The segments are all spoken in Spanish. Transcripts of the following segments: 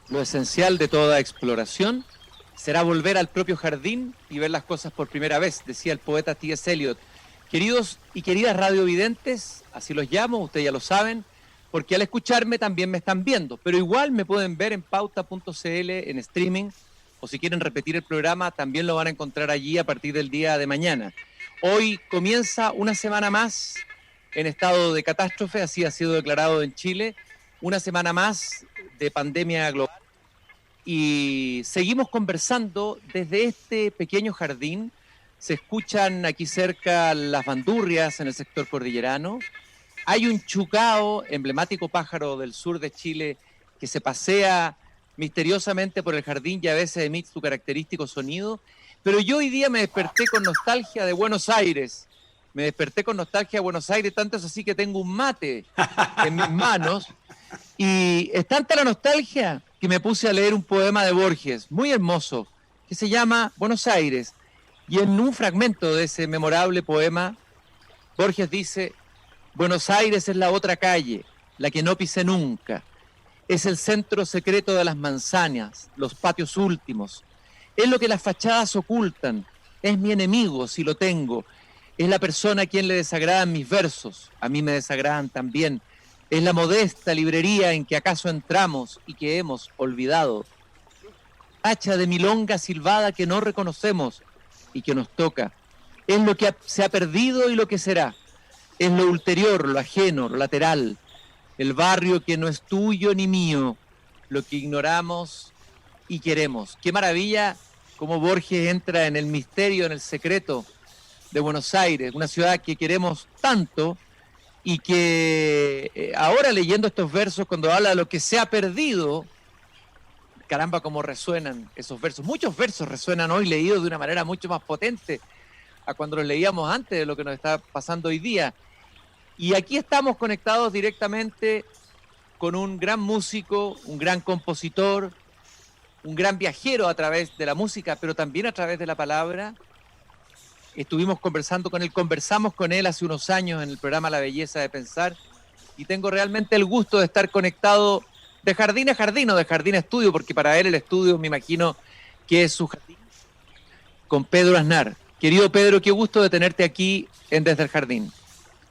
Lo esencial de toda exploración será volver al propio jardín y ver las cosas por primera vez, decía el poeta T.S. Eliot. Queridos y queridas radiovidentes, así los llamo, ustedes ya lo saben, porque al escucharme también me están viendo, pero igual me pueden ver en pauta.cl en streaming, o si quieren repetir el programa, también lo van a encontrar allí a partir del día de mañana. Hoy comienza una semana más en estado de catástrofe, así ha sido declarado en Chile, una semana más de pandemia global. Y seguimos conversando desde este pequeño jardín. Se escuchan aquí cerca las bandurrias en el sector cordillerano. Hay un chucao, emblemático pájaro del sur de Chile, que se pasea misteriosamente por el jardín y a veces emite su característico sonido. Pero yo hoy día me desperté con nostalgia de Buenos Aires. Me desperté con nostalgia de Buenos Aires, tanto es así que tengo un mate en mis manos. Y es tanta la nostalgia que me puse a leer un poema de Borges, muy hermoso, que se llama Buenos Aires. Y en un fragmento de ese memorable poema, Borges dice: Buenos Aires es la otra calle, la que no pisé nunca. Es el centro secreto de las manzanas, los patios últimos. Es lo que las fachadas ocultan. Es mi enemigo, si lo tengo. Es la persona a quien le desagradan mis versos. A mí me desagradan también. Es la modesta librería en que acaso entramos y que hemos olvidado. Hacha de milonga silbada que no reconocemos y que nos toca. Es lo que se ha perdido y lo que será. Es lo ulterior, lo ajeno, lo lateral. El barrio que no es tuyo ni mío. Lo que ignoramos y queremos. Qué maravilla cómo Borges entra en el misterio, en el secreto de Buenos Aires, una ciudad que queremos tanto y que ahora leyendo estos versos, cuando habla de lo que se ha perdido, caramba, cómo resuenan esos versos. Muchos versos resuenan hoy leídos de una manera mucho más potente a cuando los leíamos antes de lo que nos está pasando hoy día. Y aquí estamos conectados directamente con un gran músico, un gran compositor, un gran viajero a través de la música, pero también a través de la palabra. Estuvimos conversando con él, conversamos con él hace unos años en el programa La Belleza de Pensar, y tengo realmente el gusto de estar conectado de jardín a jardín o de jardín a estudio, porque para él el estudio me imagino que es su jardín, con Pedro Aznar. Querido Pedro, qué gusto de tenerte aquí en Desde el Jardín.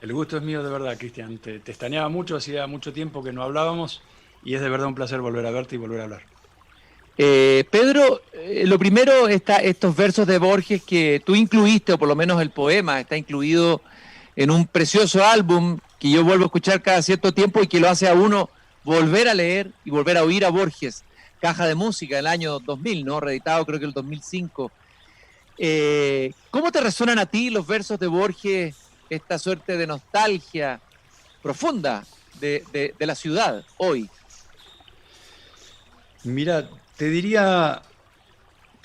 El gusto es mío de verdad, Cristian. Te extrañaba mucho, hacía mucho tiempo que no hablábamos y es de verdad un placer volver a verte y volver a hablar. Pedro, lo primero, estos versos de Borges que tú incluiste, o por lo menos el poema, está incluido en un precioso álbum que yo vuelvo a escuchar cada cierto tiempo y que lo hace a uno volver a leer y volver a oír a Borges. Caja de Música del año 2000, ¿no? Reeditado creo que el 2005. ¿Cómo te resuenan a ti los versos de Borges, esta suerte de nostalgia profunda de la ciudad hoy? Mira, te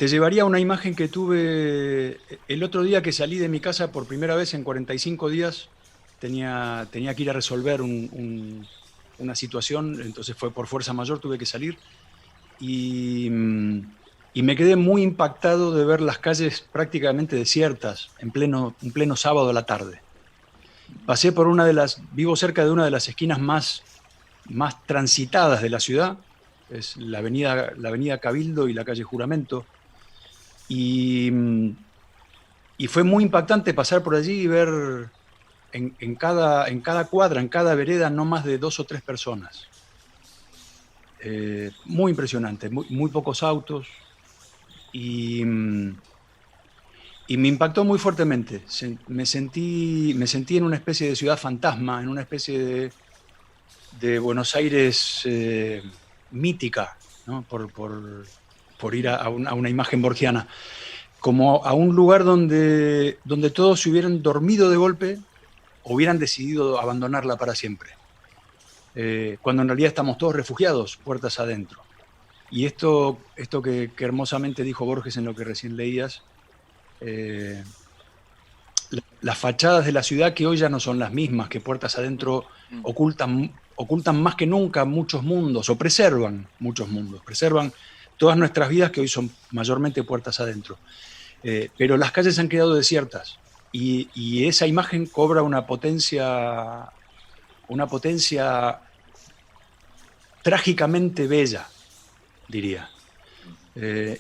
llevaría a una imagen que tuve el otro día que salí de mi casa por primera vez en 45 días. Tenía que ir a resolver una situación, entonces fue por fuerza mayor, tuve que salir. Y me quedé muy impactado de ver las calles prácticamente desiertas en pleno sábado a la tarde. Pasé por vivo cerca de una de las esquinas más transitadas de la ciudad, es la avenida Cabildo y la calle Juramento, y fue muy impactante pasar por allí y ver en cada cuadra, en cada vereda, no más de 2 o 3 personas. Muy impresionante, muy pocos autos, y me impactó muy fuertemente. Me sentí en una especie de ciudad fantasma, en una especie de Buenos Aires mítica, ¿no? por ir a una imagen borgiana, como a un lugar donde todos se hubieran dormido de golpe o hubieran decidido abandonarla para siempre. Cuando en realidad estamos todos refugiados, puertas adentro. Y esto que hermosamente dijo Borges en lo que recién leías, las fachadas de la ciudad que hoy ya no son las mismas, que puertas adentro ocultan más que nunca muchos mundos, o preservan muchos mundos, preservan todas nuestras vidas que hoy son mayormente puertas adentro. Pero las calles han quedado desiertas y esa imagen cobra una potencia trágicamente bella, diría.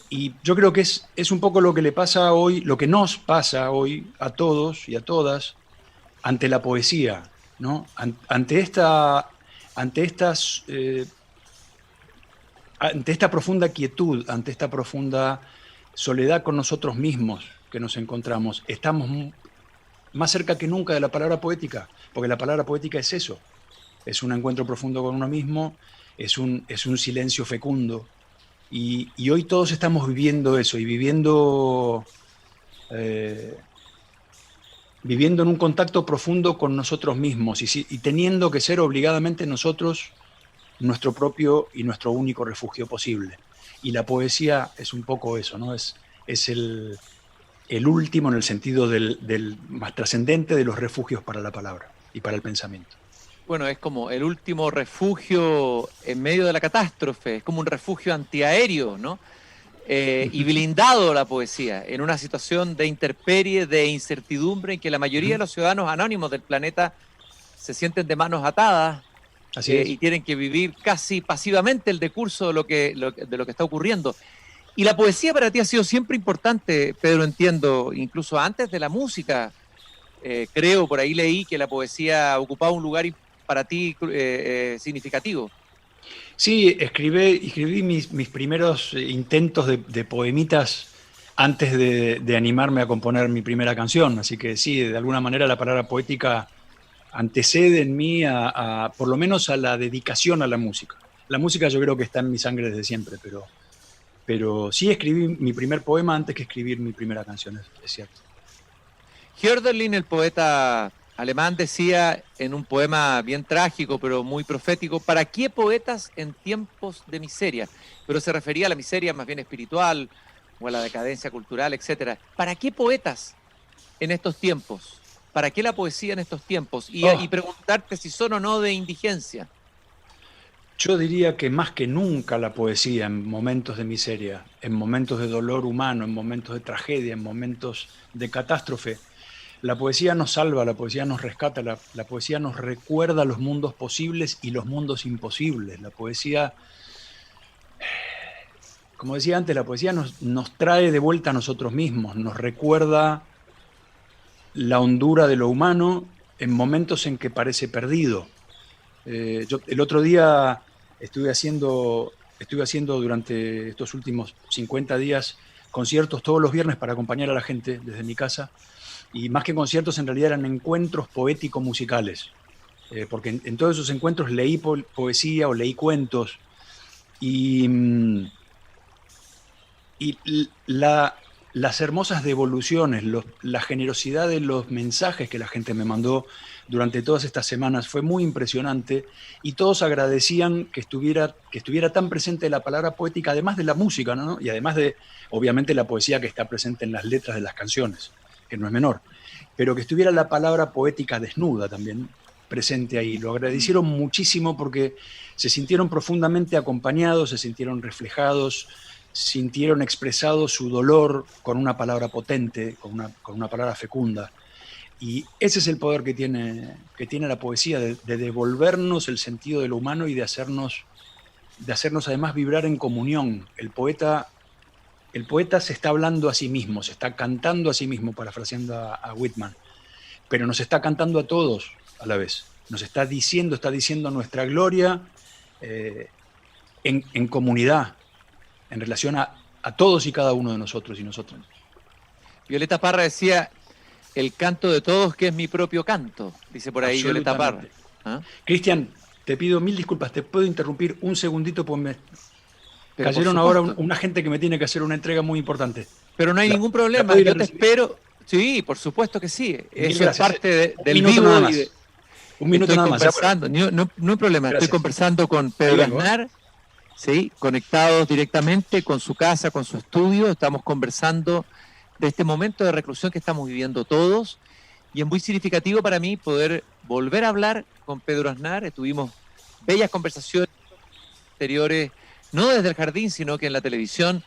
Y yo creo que es un poco lo que le pasa hoy, lo que nos pasa hoy a todos y a todas ante la poesía, ¿no? Ante esta profunda quietud, ante esta profunda soledad con nosotros mismos que nos encontramos, estamos más cerca que nunca de la palabra poética, porque la palabra poética es eso, es un encuentro profundo con uno mismo, es un silencio fecundo. Y hoy todos estamos viviendo eso y viviendo en un contacto profundo con nosotros mismos y teniendo que ser obligadamente nosotros nuestro propio y nuestro único refugio posible. Y la poesía es un poco eso, ¿no? Es el último en el sentido del más trascendente de los refugios para la palabra y para el pensamiento. Bueno, es como el último refugio en medio de la catástrofe, es como un refugio antiaéreo, ¿no? Y blindado la poesía en una situación de intemperie, de incertidumbre en que la mayoría de los ciudadanos anónimos del planeta se sienten de manos atadas. Así es. Y tienen que vivir casi pasivamente el decurso de lo que está ocurriendo. Y la poesía para ti ha sido siempre importante, Pedro, entiendo, incluso antes de la música. Creo, por ahí leí que la poesía ocupaba un lugar para ti significativo. Sí, escribí mis primeros intentos de poemitas antes de animarme a componer mi primera canción, así que sí, de alguna manera la palabra poética antecede en mí por lo menos a la dedicación a la música. La música yo creo que está en mi sangre desde siempre, pero sí escribí mi primer poema antes que escribir mi primera canción, es cierto. Hölderlin, el poeta alemán, decía en un poema bien trágico, pero muy profético: ¿para qué poetas en tiempos de miseria? Pero se refería a la miseria más bien espiritual o a la decadencia cultural, etc. ¿Para qué poetas en estos tiempos? ¿Para qué la poesía en estos tiempos? Y preguntarte si son o no de indigencia. Yo diría que más que nunca la poesía en momentos de miseria, en momentos de dolor humano, en momentos de tragedia, en momentos de catástrofe, la poesía nos salva, la poesía nos rescata, la poesía nos recuerda los mundos posibles y los mundos imposibles. La poesía, como decía antes, la poesía nos trae de vuelta a nosotros mismos, nos recuerda la hondura de lo humano en momentos en que parece perdido. Yo el otro día estuve haciendo durante estos últimos 50 días conciertos todos los viernes para acompañar a la gente desde mi casa, y más que conciertos en realidad eran encuentros poético-musicales, porque en todos esos encuentros leí poesía o leí cuentos, y las hermosas devoluciones, la generosidad de los mensajes que la gente me mandó durante todas estas semanas fue muy impresionante, y todos agradecían que estuviera tan presente la palabra poética, además de la música, ¿no? Y además de, obviamente, la poesía que está presente en las letras de las canciones, que no es menor, pero que estuviera la palabra poética desnuda también presente ahí. Lo agradecieron muchísimo porque se sintieron profundamente acompañados, se sintieron reflejados, sintieron expresado su dolor con una palabra potente, con una palabra fecunda. Y ese es el poder que tiene la poesía, de devolvernos el sentido de lo humano y de hacernos además vibrar en comunión. El poeta se está hablando a sí mismo, se está cantando a sí mismo, parafraseando a Whitman, pero nos está cantando a todos a la vez. Nos está diciendo nuestra gloria en comunidad, en relación a todos y cada uno de nosotros y nosotras. Violeta Parra decía: el canto de todos, que es mi propio canto, dice por ahí Violeta Parra. ¿Ah? Cristian, te pido mil disculpas, ¿te puedo interrumpir un segundito? Porque cayeron ahora una gente que me tiene que hacer una entrega muy importante. Pero no hay ningún problema, yo te espero. Sí, por supuesto que sí. Eso es parte del vivo. Un minuto nada más. No hay problema. Gracias. Estoy conversando con Pedro Aznar, ¿sí? Conectados directamente con su casa, con su estudio. Estamos conversando de este momento de reclusión que estamos viviendo todos. Y es muy significativo para mí poder volver a hablar con Pedro Aznar. Tuvimos bellas conversaciones anteriores, no desde el jardín, sino que en la televisión,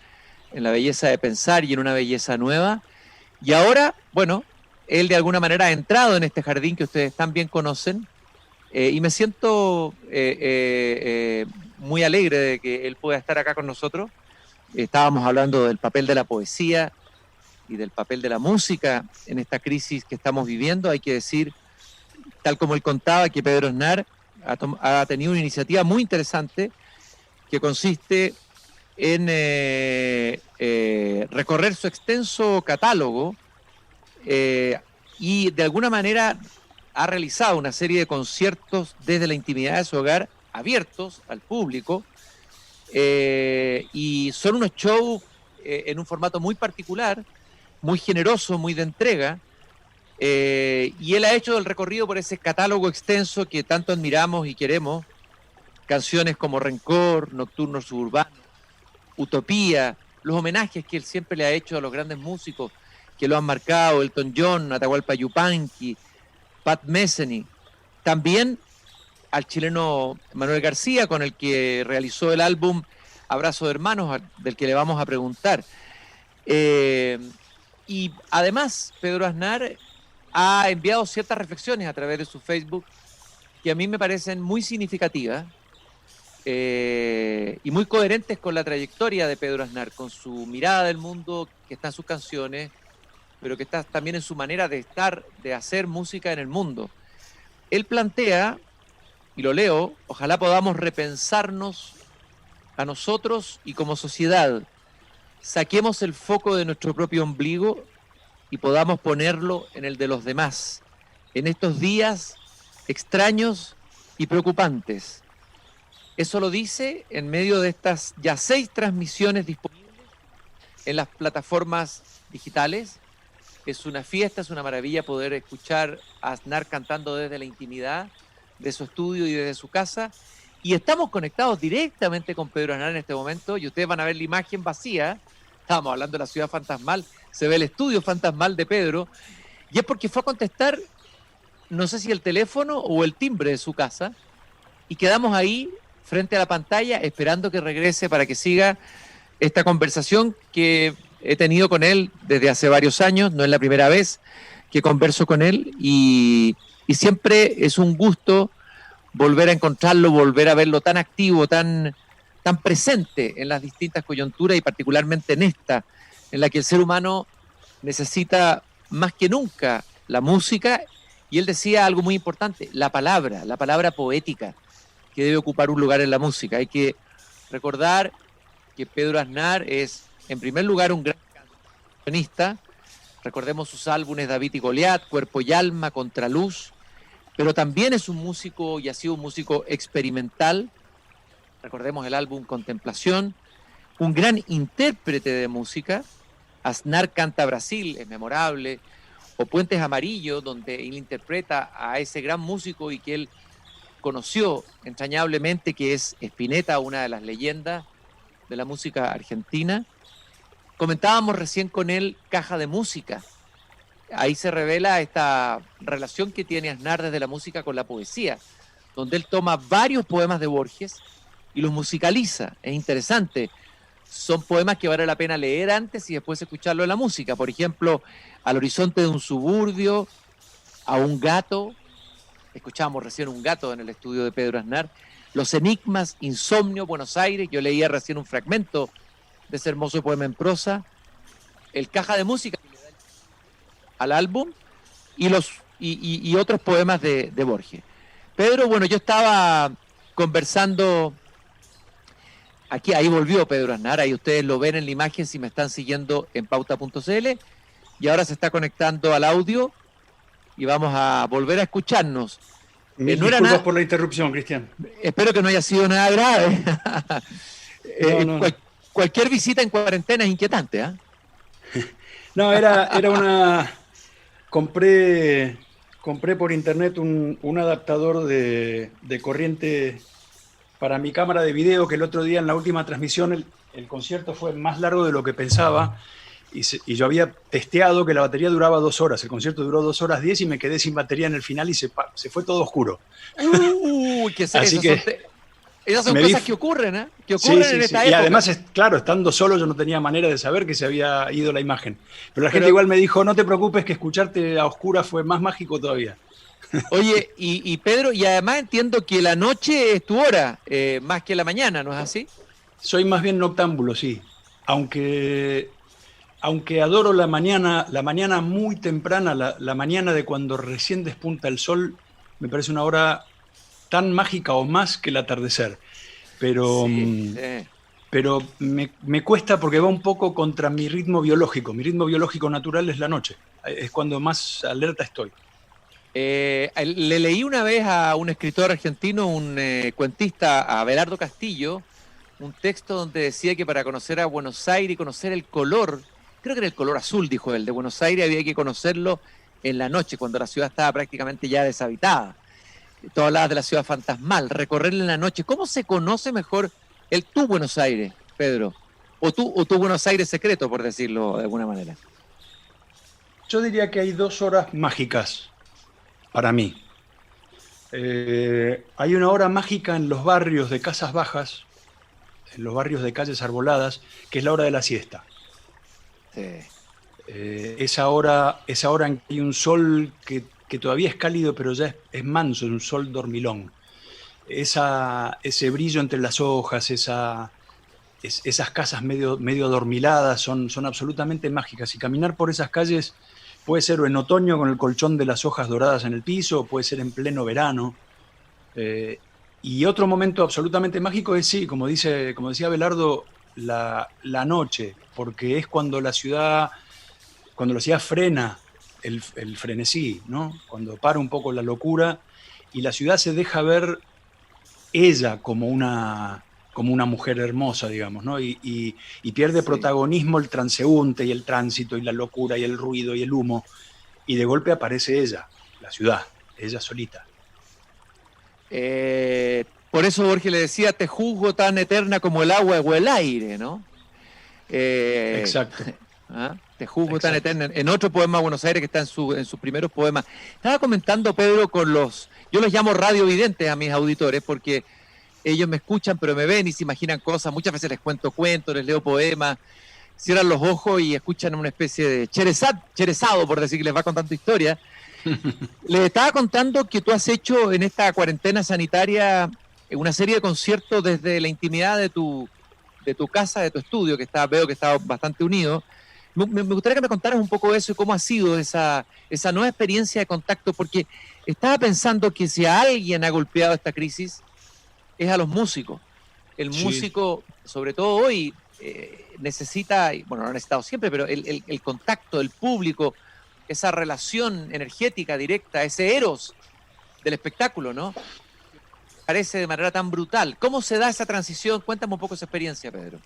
en la belleza de pensar y en una belleza nueva. Y ahora, bueno, él de alguna manera ha entrado en este jardín que ustedes tan bien conocen, y me siento muy alegre de que él pueda estar acá con nosotros. Estábamos hablando del papel de la poesía y del papel de la música en esta crisis que estamos viviendo. Hay que decir, tal como él contaba, que Pedro Aznar ha tenido una iniciativa muy interesante que consiste en recorrer su extenso catálogo y de alguna manera ha realizado una serie de conciertos desde la intimidad de su hogar, abiertos al público, y son unos shows en un formato muy particular, muy generoso, muy de entrega, y él ha hecho el recorrido por ese catálogo extenso que tanto admiramos y queremos, canciones como Rencor, Nocturno Suburbano, Utopía, los homenajes que él siempre le ha hecho a los grandes músicos que lo han marcado, Elton John, Atahualpa Yupanqui, Pat Metheny, también al chileno Manuel García, con el que realizó el álbum Abrazo de Hermanos, del que le vamos a preguntar. Y además, Pedro Aznar ha enviado ciertas reflexiones a través de su Facebook que a mí me parecen muy significativas y muy coherentes con la trayectoria de Pedro Aznar, con su mirada del mundo que está en sus canciones, pero que está también en su manera de estar, de hacer música en el mundo. Él plantea, y lo leo, ojalá podamos repensarnos a nosotros y como sociedad, saquemos el foco de nuestro propio ombligo y podamos ponerlo en el de los demás, en estos días extraños y preocupantes. Eso lo dice en medio de estas ya 6 transmisiones disponibles en las plataformas digitales. Es una fiesta, es una maravilla poder escuchar a Aznar cantando desde la intimidad de su estudio y desde su casa. Y estamos conectados directamente con Pedro Aznar en este momento y ustedes van a ver la imagen vacía. Estábamos hablando de la ciudad fantasmal, se ve el estudio fantasmal de Pedro, y es porque fue a contestar, no sé si el teléfono o el timbre de su casa, y quedamos ahí frente a la pantalla esperando que regrese para que siga esta conversación que he tenido con él desde hace varios años. No es la primera vez que converso con él y siempre es un gusto volver a encontrarlo, volver a verlo tan activo, tan presente en las distintas coyunturas y particularmente en esta, en la que el ser humano necesita más que nunca la música. Y él decía algo muy importante, la palabra poética, que debe ocupar un lugar en la música. Hay que recordar que Pedro Aznar es, en primer lugar, un gran cancionista. Recordemos sus álbumes David y Goliat, Cuerpo y Alma, Contraluz, pero también es un músico y ha sido un músico experimental. Recordemos el álbum Contemplación, un gran intérprete de música. Aznar canta Brasil, es memorable, o Puentes Amarillos, donde él interpreta a ese gran músico y que él conoció entrañablemente, que es Spinetta, una de las leyendas de la música argentina. Comentábamos recién con él Caja de Música. Ahí se revela esta relación que tiene Aznar desde la música con la poesía, donde él toma varios poemas de Borges y los musicaliza. Es interesante. Son poemas que vale la pena leer antes y después escucharlo en la música. Por ejemplo, Al horizonte de un suburbio, A un gato. Escuchábamos recién Un gato en el estudio de Pedro Aznar. Los enigmas, Insomnio, Buenos Aires. Yo leía recién un fragmento de ese hermoso poema en prosa. El Caja de Música que le da al álbum y otros poemas de Borges. Pedro, bueno, yo estaba conversando aquí, ahí volvió Pedro Aznar, ahí ustedes lo ven en la imagen si me están siguiendo en pauta.cl, y ahora se está conectando al audio y vamos a volver a escucharnos. Mil disculpas por la interrupción, Cristian. Espero que no haya sido nada grave. No. Cualquier visita en cuarentena es inquietante, ¿eh? No, era una... Compré por internet un adaptador de corriente para mi cámara de video, que el otro día en la última transmisión el concierto fue más largo de lo que pensaba y yo había testeado que la batería duraba 2 horas. El concierto duró 2 horas 10 y me quedé sin batería en el final y se fue todo oscuro. Así que esas son cosas que ocurren, ¿eh? Que ocurren en esta época. Y además, claro, estando solo yo no tenía manera de saber que se había ido la imagen. Pero la gente igual me dijo, no te preocupes que escucharte a oscuras fue más mágico todavía. Oye, y Pedro, y además entiendo que la noche es tu hora, más que la mañana, ¿no es así? Soy más bien noctámbulo, sí. Aunque, aunque adoro la mañana muy temprana, la mañana de cuando recién despunta el sol, me parece una hora tan mágica o más que el atardecer. Pero, Sí, pero me cuesta porque va un poco contra mi ritmo biológico. Mi ritmo biológico natural es la noche. Es cuando más alerta estoy. Le leí una vez a un escritor argentino, un cuentista, a Abelardo Castillo, un texto donde decía que para conocer a Buenos Aires y conocer el color, creo que era el color azul, dijo él, de Buenos Aires, había que conocerlo en la noche, cuando la ciudad estaba prácticamente ya deshabitada. Tú hablabas de la ciudad fantasmal, recorrerla en la noche. ¿Cómo se conoce mejor tu Buenos Aires, Pedro? O tu Buenos Aires secreto, por decirlo de alguna manera. Yo diría que hay 2 horas mágicas para mí. Hay una hora mágica en los barrios de casas bajas, en los barrios de calles arboladas, que es la hora de la siesta. Sí. Esa hora en que hay un sol que todavía es cálido, pero ya es manso, es un sol dormilón. Ese brillo entre las hojas, esas casas medio adormiladas son absolutamente mágicas. Y caminar por esas calles puede ser o en otoño con el colchón de las hojas doradas en el piso, o puede ser en pleno verano. Y otro momento absolutamente mágico es, sí, como decía Belardo, la noche, porque es cuando la ciudad frena el frenesí, ¿no? Cuando para un poco la locura y la ciudad se deja ver ella como una mujer hermosa, digamos, ¿no? Y pierde Sí. protagonismo el transeúnte y el tránsito y la locura y el ruido y el humo, y de golpe aparece ella, la ciudad, ella solita. Por eso Borges le decía, te juzgo tan eterna como el agua o el aire, ¿no? Eh, Exacto, ¿Ah? Te juzgo tan exacto. eterna. En otro poema Buenos Aires que está en sus primeros poemas. Estaba comentando, Pedro, yo los llamo radiovidentes a mis auditores porque ellos me escuchan pero me ven y se imaginan cosas. Muchas veces les cuento cuentos, les leo poemas, cierran los ojos y escuchan una especie de cherezado, por decir que les va contando historia. Les estaba contando que tú has hecho en esta cuarentena sanitaria una serie de conciertos desde la intimidad de tu casa, de tu estudio, veo que está bastante unido. Me gustaría que me contaras un poco de eso y cómo ha sido esa nueva experiencia de contacto, porque estaba pensando que si a alguien ha golpeado esta crisis es a los músicos. El Sí. músico, sobre todo hoy, necesita, bueno, no ha necesitado siempre, pero el contacto, el público, esa relación energética directa, ese eros del espectáculo, ¿no? Parece de manera tan brutal. ¿Cómo se da esa transición? Cuéntame un poco esa experiencia, Pedro.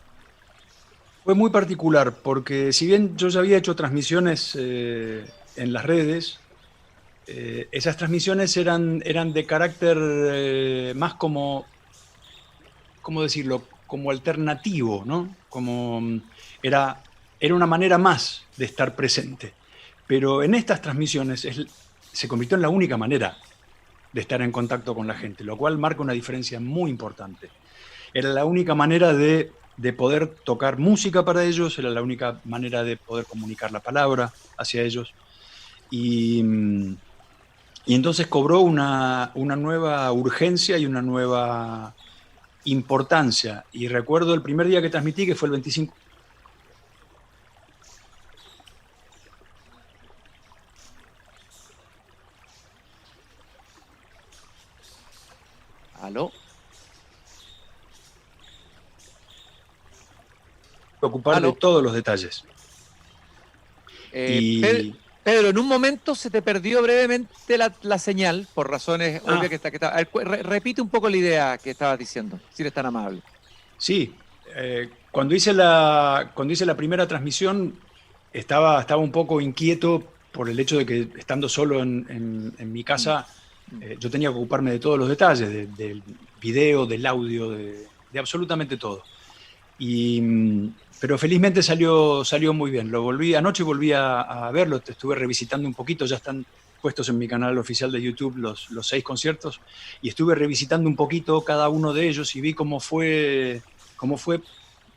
Fue muy particular porque si bien yo ya había hecho transmisiones en las redes, esas transmisiones eran de carácter más ¿cómo decirlo? Como alternativo, ¿no? Era, era una manera más de estar presente. Pero en estas transmisiones se convirtió en la única manera de estar en contacto con la gente, lo cual marca una diferencia muy importante. Era la única manera de poder tocar música para ellos, era la única manera de poder comunicar la palabra hacia ellos. Y, y entonces cobró una nueva urgencia y una nueva importancia. Y recuerdo el primer día que transmití, que fue el 25. ¿Aló? Ocupar de ¿Aló? todos los detalles. Eh, Y. Pedro, en un momento se te perdió brevemente la señal, por razones obvias Ah, que está. A ver, repite un poco la idea que estabas diciendo, si eres tan amable. sí. Cuando hice la primera transmisión, estaba un poco inquieto por el hecho de que estando solo en mi Mm, casa, mm. yo tenía que ocuparme de todos los detalles, del video, del audio, de absolutamente todo. Y, pero felizmente salió muy bien. Anoche volví a verlo, te estuve revisitando un poquito, ya están puestos en mi canal oficial de YouTube los 6 conciertos, y estuve revisitando un poquito cada uno de ellos y vi cómo fue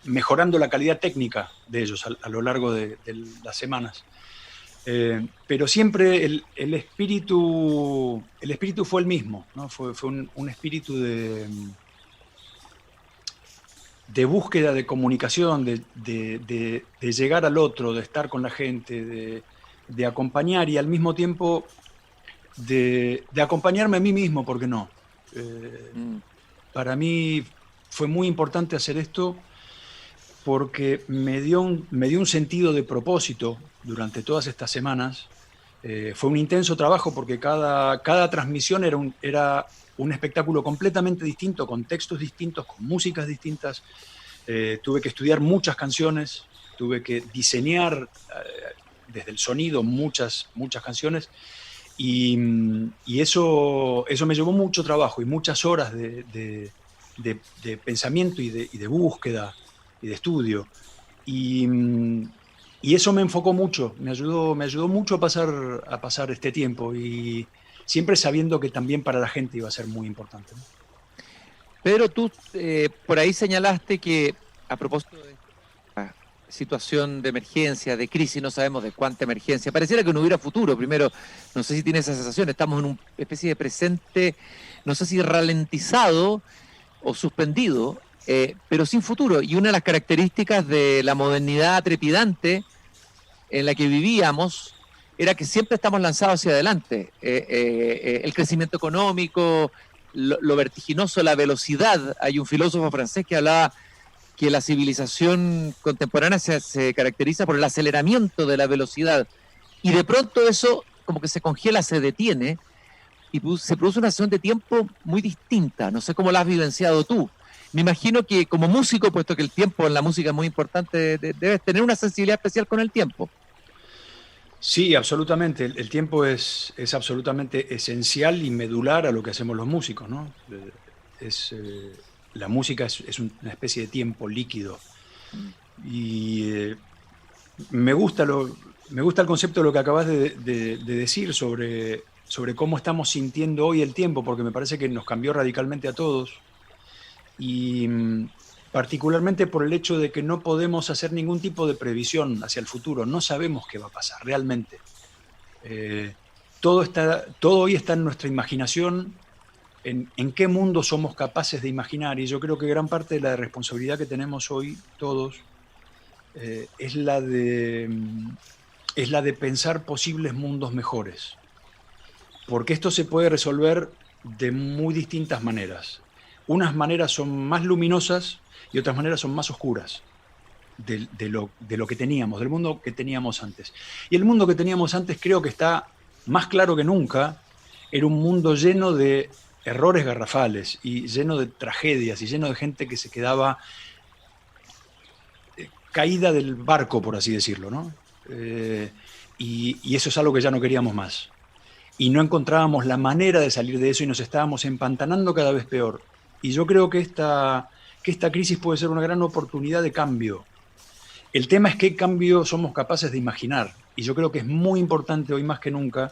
mejorando la calidad técnica de ellos a lo largo de las semanas. Pero siempre el espíritu fue el mismo, ¿no? Fue un espíritu de búsqueda de comunicación, de llegar al otro, de estar con la gente, de acompañar y al mismo tiempo de acompañarme a mí mismo, ¿por qué no? Para mí fue muy importante hacer esto porque me dio un sentido de propósito durante todas estas semanas. Fue un intenso trabajo porque cada transmisión era un espectáculo completamente distinto, con textos distintos, con músicas distintas. Tuve que estudiar muchas canciones, tuve que diseñar desde el sonido muchas canciones y eso me llevó mucho trabajo y muchas horas de pensamiento y de búsqueda y de estudio. Y eso me enfocó mucho, me ayudó mucho a pasar este tiempo y siempre sabiendo que también para la gente iba a ser muy importante, ¿no? Pedro, tú por ahí señalaste que a propósito de esta situación de emergencia, de crisis, no sabemos de cuánta emergencia, pareciera que no hubiera futuro. Primero, no sé si tienes esa sensación, estamos en una especie de presente, no sé si ralentizado o suspendido, pero sin futuro. Y una de las características de la modernidad trepidante en la que vivíamos era que siempre estamos lanzados hacia adelante. El crecimiento económico, lo vertiginoso, la velocidad. Hay un filósofo francés que hablaba que la civilización contemporánea se caracteriza por el aceleramiento de la velocidad. Y de pronto eso como que se congela, se detiene y se produce una sensación de tiempo muy distinta. No sé cómo la has vivenciado tú. Me imagino que como músico, puesto que el tiempo en la música es muy importante, debes tener una sensibilidad especial con el tiempo. Sí, absolutamente. El tiempo es absolutamente esencial y medular a lo que hacemos los músicos, ¿no? La música es una especie de tiempo líquido. Y me gusta el concepto de lo que acabas de decir sobre cómo estamos sintiendo hoy el tiempo, porque me parece que nos cambió radicalmente a todos. Y particularmente por el hecho de que no podemos hacer ningún tipo de previsión hacia el futuro. No sabemos qué va a pasar realmente. Todo hoy está en nuestra imaginación, en qué mundo somos capaces de imaginar. Y yo creo que gran parte de la responsabilidad que tenemos hoy todos es la de pensar posibles mundos mejores. Porque esto se puede resolver de muy distintas maneras. Unas maneras son más luminosas y otras maneras son más oscuras de lo que teníamos, del mundo que teníamos antes. Y el mundo que teníamos antes creo que está más claro que nunca. Era un mundo lleno de errores garrafales y lleno de tragedias y lleno de gente que se quedaba caída del barco, por así decirlo, ¿no? Y eso es algo que ya no queríamos más. Y no encontrábamos la manera de salir de eso y nos estábamos empantanando cada vez peor. Y yo creo que esta crisis puede ser una gran oportunidad de cambio. El tema es qué cambio somos capaces de imaginar. Y yo creo que es muy importante hoy más que nunca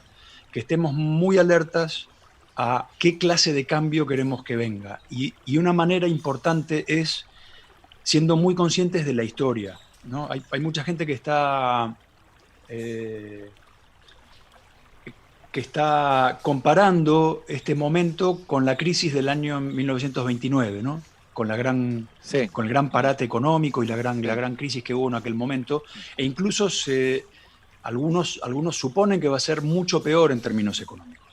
que estemos muy alertas a qué clase de cambio queremos que venga. Y una manera importante es siendo muy conscientes de la historia, ¿no? Hay mucha gente que está comparando este momento con la crisis del año 1929, ¿no? Con el gran parate económico y la gran crisis que hubo en aquel momento. E incluso algunos suponen que va a ser mucho peor en términos económicos.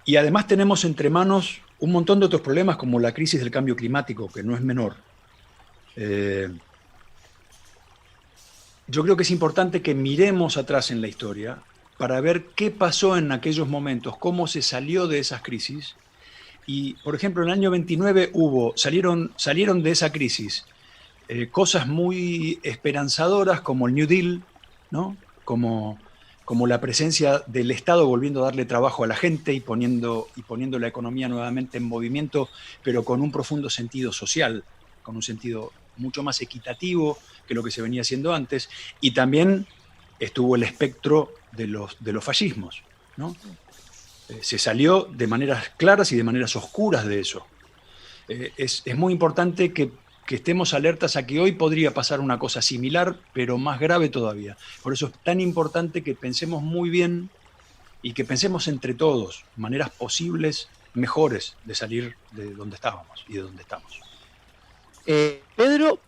Y además tenemos entre manos un montón de otros problemas como la crisis del cambio climático, que no es menor. Yo creo que es importante que miremos atrás en la historia para ver qué pasó en aquellos momentos, cómo se salió de esas crisis. Y, por ejemplo, en el año 29 salieron de esa crisis cosas muy esperanzadoras como el New Deal, ¿no? Como la presencia del Estado volviendo a darle trabajo a la gente y poniendo la economía nuevamente en movimiento, pero con un profundo sentido social, con un sentido mucho más equitativo que lo que se venía haciendo antes. Y también estuvo el espectro de los fascismos, ¿no? Se salió de maneras claras y de maneras oscuras de eso. Es muy importante que que estemos alertas a que hoy podría pasar una cosa similar, pero más grave todavía. Por eso es tan importante que pensemos muy bien y que pensemos entre todos maneras posibles, mejores de salir de donde estábamos y de donde estamos. Pedro,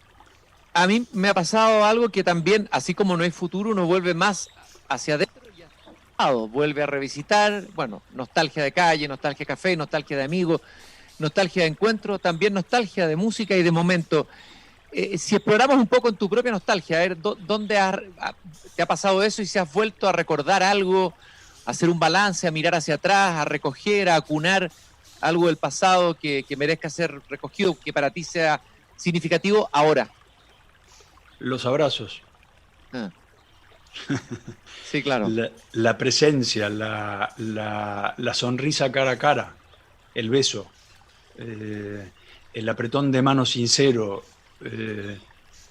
a mí me ha pasado algo que también, así como no hay futuro, uno vuelve más hacia adentro y hacia el pasado, vuelve a revisitar, bueno, nostalgia de calle, nostalgia de café, nostalgia de amigos, nostalgia de encuentro, también nostalgia de música y de momento. Si exploramos un poco en tu propia nostalgia, a ver, ¿dónde te ha pasado eso y si has vuelto a recordar algo, a hacer un balance, a mirar hacia atrás, a recoger, a acunar algo del pasado que merezca ser recogido, que para ti sea significativo ahora? Los abrazos. Ah. Sí, claro. La presencia, la sonrisa cara a cara, el beso, el apretón de mano sincero,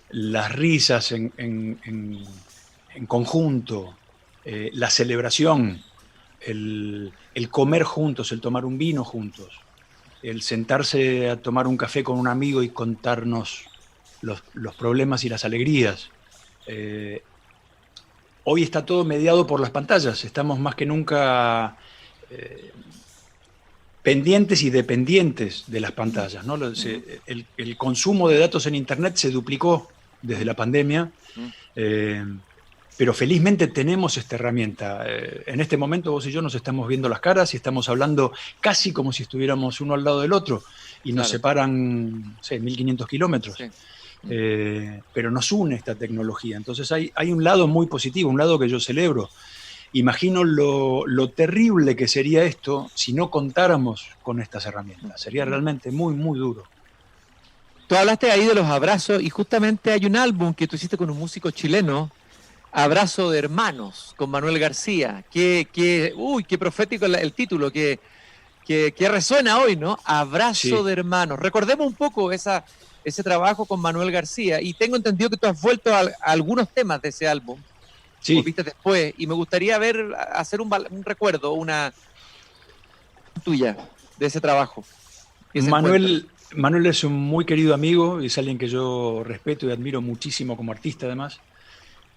las risas en conjunto, la celebración, el comer juntos, el tomar un vino juntos, el sentarse a tomar un café con un amigo y contarnos los problemas y las alegrías. Hoy está todo mediado por las pantallas, estamos más que nunca pendientes y dependientes de las pantallas, ¿no? El consumo de datos en Internet se duplicó desde la pandemia, pero felizmente tenemos esta herramienta. En este momento vos y yo nos estamos viendo las caras y estamos hablando casi como si estuviéramos uno al lado del otro y nos separan, no sé, 1500 kilómetros. Sí. Pero nos une esta tecnología. Entonces hay un lado muy positivo, un lado que yo celebro. Imagino lo terrible que sería esto si no contáramos con estas herramientas. Sería realmente muy, muy duro. Tú hablaste ahí de los abrazos y justamente hay un álbum que tú hiciste con un músico chileno, Abrazo de Hermanos, con Manuel García. Qué profético el título, que resuena hoy, ¿no? Abrazo de Hermanos. Recordemos un poco ese trabajo con Manuel García, y tengo entendido que tú has vuelto a algunos temas de ese álbum, viste después, y me gustaría hacer un recuerdo, una tuya de ese trabajo. Manuel es un muy querido amigo, es alguien que yo respeto y admiro muchísimo como artista además,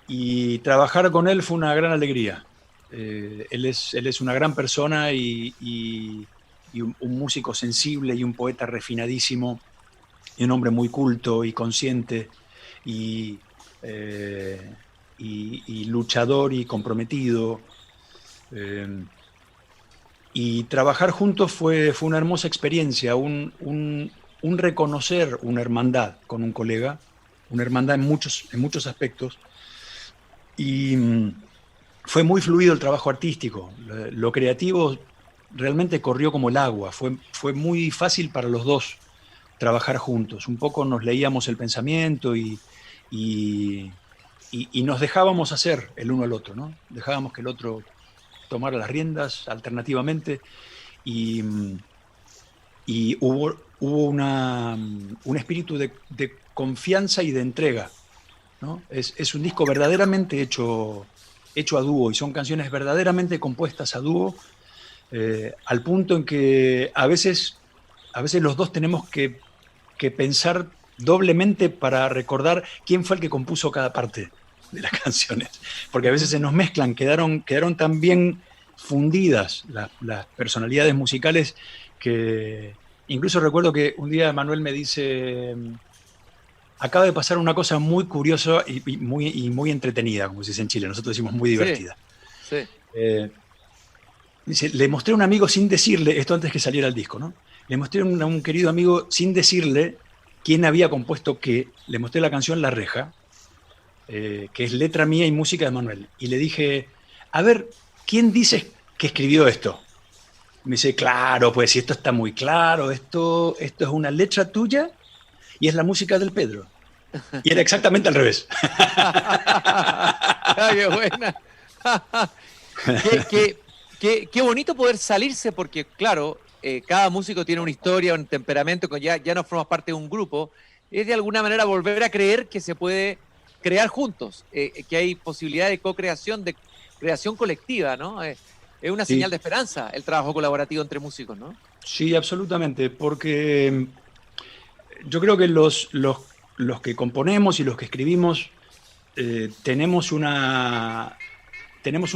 y trabajar con él fue una gran alegría. Él es una gran persona y un músico sensible y un poeta refinadísimo, y un hombre muy culto y consciente y luchador y comprometido. Y trabajar juntos fue una hermosa experiencia, un reconocer una hermandad con un colega, una hermandad en muchos aspectos. Y fue muy fluido el trabajo artístico. Lo creativo realmente corrió como el agua. Fue muy fácil para los dos trabajar juntos. Un poco nos leíamos el pensamiento y nos dejábamos hacer el uno al otro, ¿no? Dejábamos que el otro tomara las riendas alternativamente y hubo un espíritu de confianza y de entrega, ¿no? Es un disco verdaderamente hecho a dúo y son canciones verdaderamente compuestas a dúo, al punto en que a veces los dos tenemos que pensar doblemente para recordar quién fue el que compuso cada parte de las canciones, porque a veces se nos mezclan, quedaron tan bien fundidas las personalidades musicales que incluso recuerdo que un día Manuel me dice: acaba de pasar una cosa muy curiosa y muy entretenida, como se dice en Chile, nosotros decimos muy divertida. Sí. Dice, le mostré a un amigo sin decirle, esto antes que saliera el disco, ¿no? Le mostré a un querido amigo sin decirle quién había compuesto qué. Le mostré la canción La Reja, que es letra mía y música de Manuel. Y le dije, a ver, ¿quién dice que escribió esto? Me dice, claro, pues si esto está muy claro, esto es una letra tuya y es la música del Pedro. Y era exactamente al revés. ¡Qué buena! Qué bonito poder salirse, porque claro, cada músico tiene una historia, un temperamento, que ya no formas parte de un grupo. Es de alguna manera volver a creer que se puede crear juntos, que hay posibilidad de co-creación, de creación colectiva, ¿no? Es una señal de esperanza el trabajo colaborativo entre músicos, ¿no? Sí, absolutamente, porque yo creo que los que componemos y los que escribimos tenemos un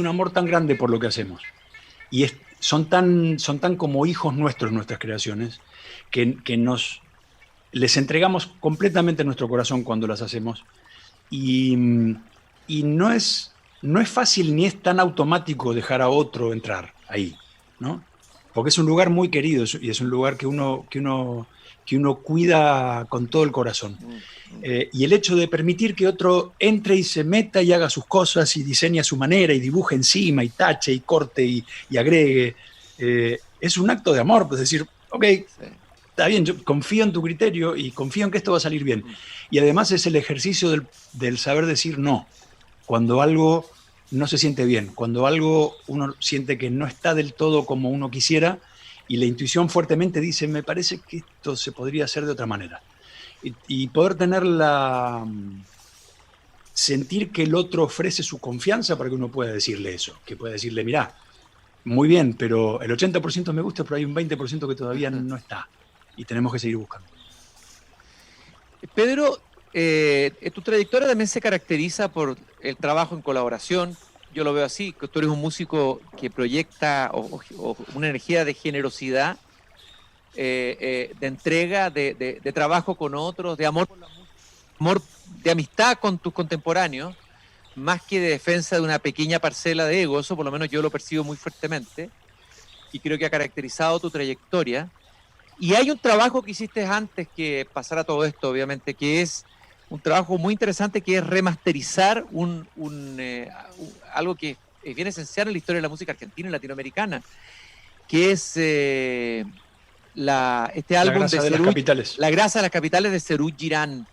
amor tan grande por lo que hacemos. Y son tan como hijos nuestros nuestras creaciones, que les entregamos completamente nuestro corazón cuando las hacemos. Y, y no es fácil ni es tan automático dejar a otro entrar ahí, ¿no? Porque es un lugar muy querido y es un lugar que uno cuida con todo el corazón. Y el hecho de permitir que otro entre y se meta y haga sus cosas y diseñe a su manera y dibuje encima y tache y corte y agregue, es un acto de amor, pues decir, ok, está bien, yo confío en tu criterio y confío en que esto va a salir bien. Y además es el ejercicio del saber decir no, cuando algo no se siente bien, cuando algo uno siente que no está del todo como uno quisiera y la intuición fuertemente dice, me parece que esto se podría hacer de otra manera. Y poder tener sentir que el otro ofrece su confianza para que uno pueda decirle eso, que pueda decirle, mirá, muy bien, pero el 80% me gusta, pero hay un 20% que todavía no está y tenemos que seguir buscando. Pedro, tu trayectoria también se caracteriza por el trabajo en colaboración. Yo lo veo así, que tú eres un músico que proyecta o una energía de generosidad, de entrega, de trabajo con otros, de amor por la música, amor de amistad con tus contemporáneos, más que de defensa de una pequeña parcela de ego. Eso por lo menos yo lo percibo muy fuertemente y creo que ha caracterizado tu trayectoria. Y hay un trabajo que hiciste antes que pasara todo esto, obviamente, que es un trabajo muy interesante, que es remasterizar algo que es bien esencial en la historia de la música argentina y latinoamericana, que es este álbum La grasa de las capitales. La grasa de las capitales de Serú Girán.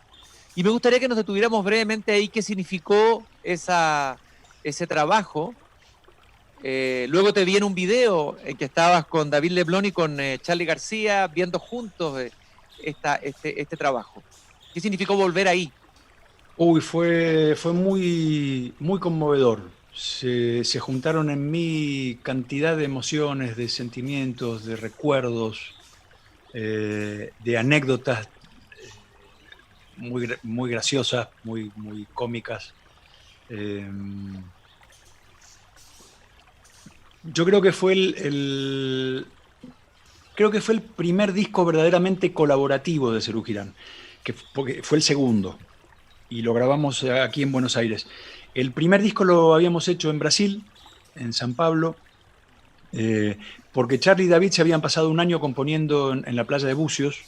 Y me gustaría que nos detuviéramos brevemente ahí qué significó ese trabajo. Luego te vi en un video en que estabas con David Leblon y con Charly García viendo juntos este trabajo. ¿Qué significó volver ahí? Uy, fue muy, muy conmovedor. Se juntaron en mí cantidad de emociones, de sentimientos, de recuerdos, de anécdotas muy graciosas, muy cómicas. Yo creo que fue creo que fue el primer disco verdaderamente colaborativo de Serú Girán, porque fue el segundo y lo grabamos aquí en Buenos Aires. El primer disco lo habíamos hecho en Brasil, en San Pablo, porque Charly y David se habían pasado un año componiendo en la playa de Bucios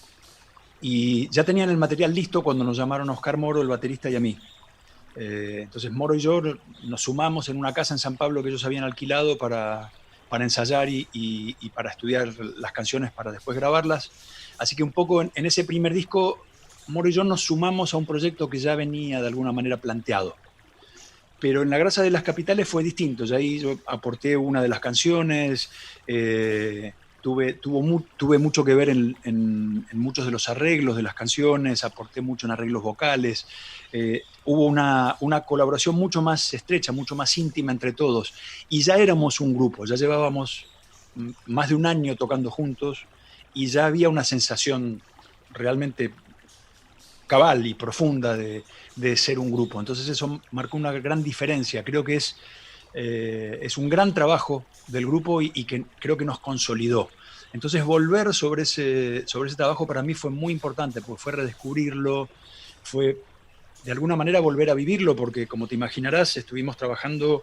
y ya tenían el material listo cuando nos llamaron a Oscar Moro, el baterista, y a mí. Entonces Moro y yo nos sumamos en una casa en San Pablo que ellos habían alquilado para ensayar y para estudiar las canciones para después grabarlas. Así que un poco en ese primer disco, Moro y yo nos sumamos a un proyecto que ya venía de alguna manera planteado. Pero en La grasa de las capitales fue distinto. Ya ahí yo aporté una de las canciones, tuve mucho que ver en muchos de los arreglos de las canciones, aporté mucho en arreglos vocales. Hubo una colaboración mucho más estrecha, mucho más íntima entre todos. Y ya éramos un grupo, ya llevábamos más de un año tocando juntos y ya había una sensación realmente cabal y profunda de ser un grupo. Entonces eso marcó una gran diferencia. Creo que es un gran trabajo del grupo y que creo que nos consolidó. Entonces volver sobre ese trabajo para mí fue muy importante, porque fue redescubrirlo, fue de alguna manera volver a vivirlo, porque como te imaginarás estuvimos trabajando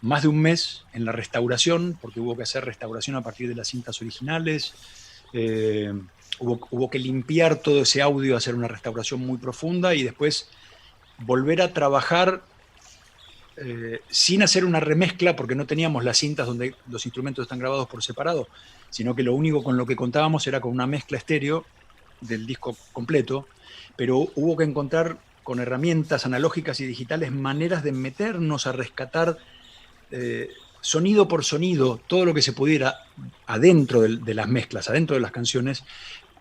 más de un mes en la restauración, porque hubo que hacer restauración a partir de las cintas originales, hubo que limpiar todo ese audio, hacer una restauración muy profunda y después volver a trabajar sin hacer una remezcla, porque no teníamos las cintas donde los instrumentos están grabados por separado, sino que lo único con lo que contábamos era con una mezcla estéreo del disco completo, pero hubo que encontrar con herramientas analógicas y digitales maneras de meternos a rescatar sonido por sonido todo lo que se pudiera adentro de las mezclas, adentro de las canciones,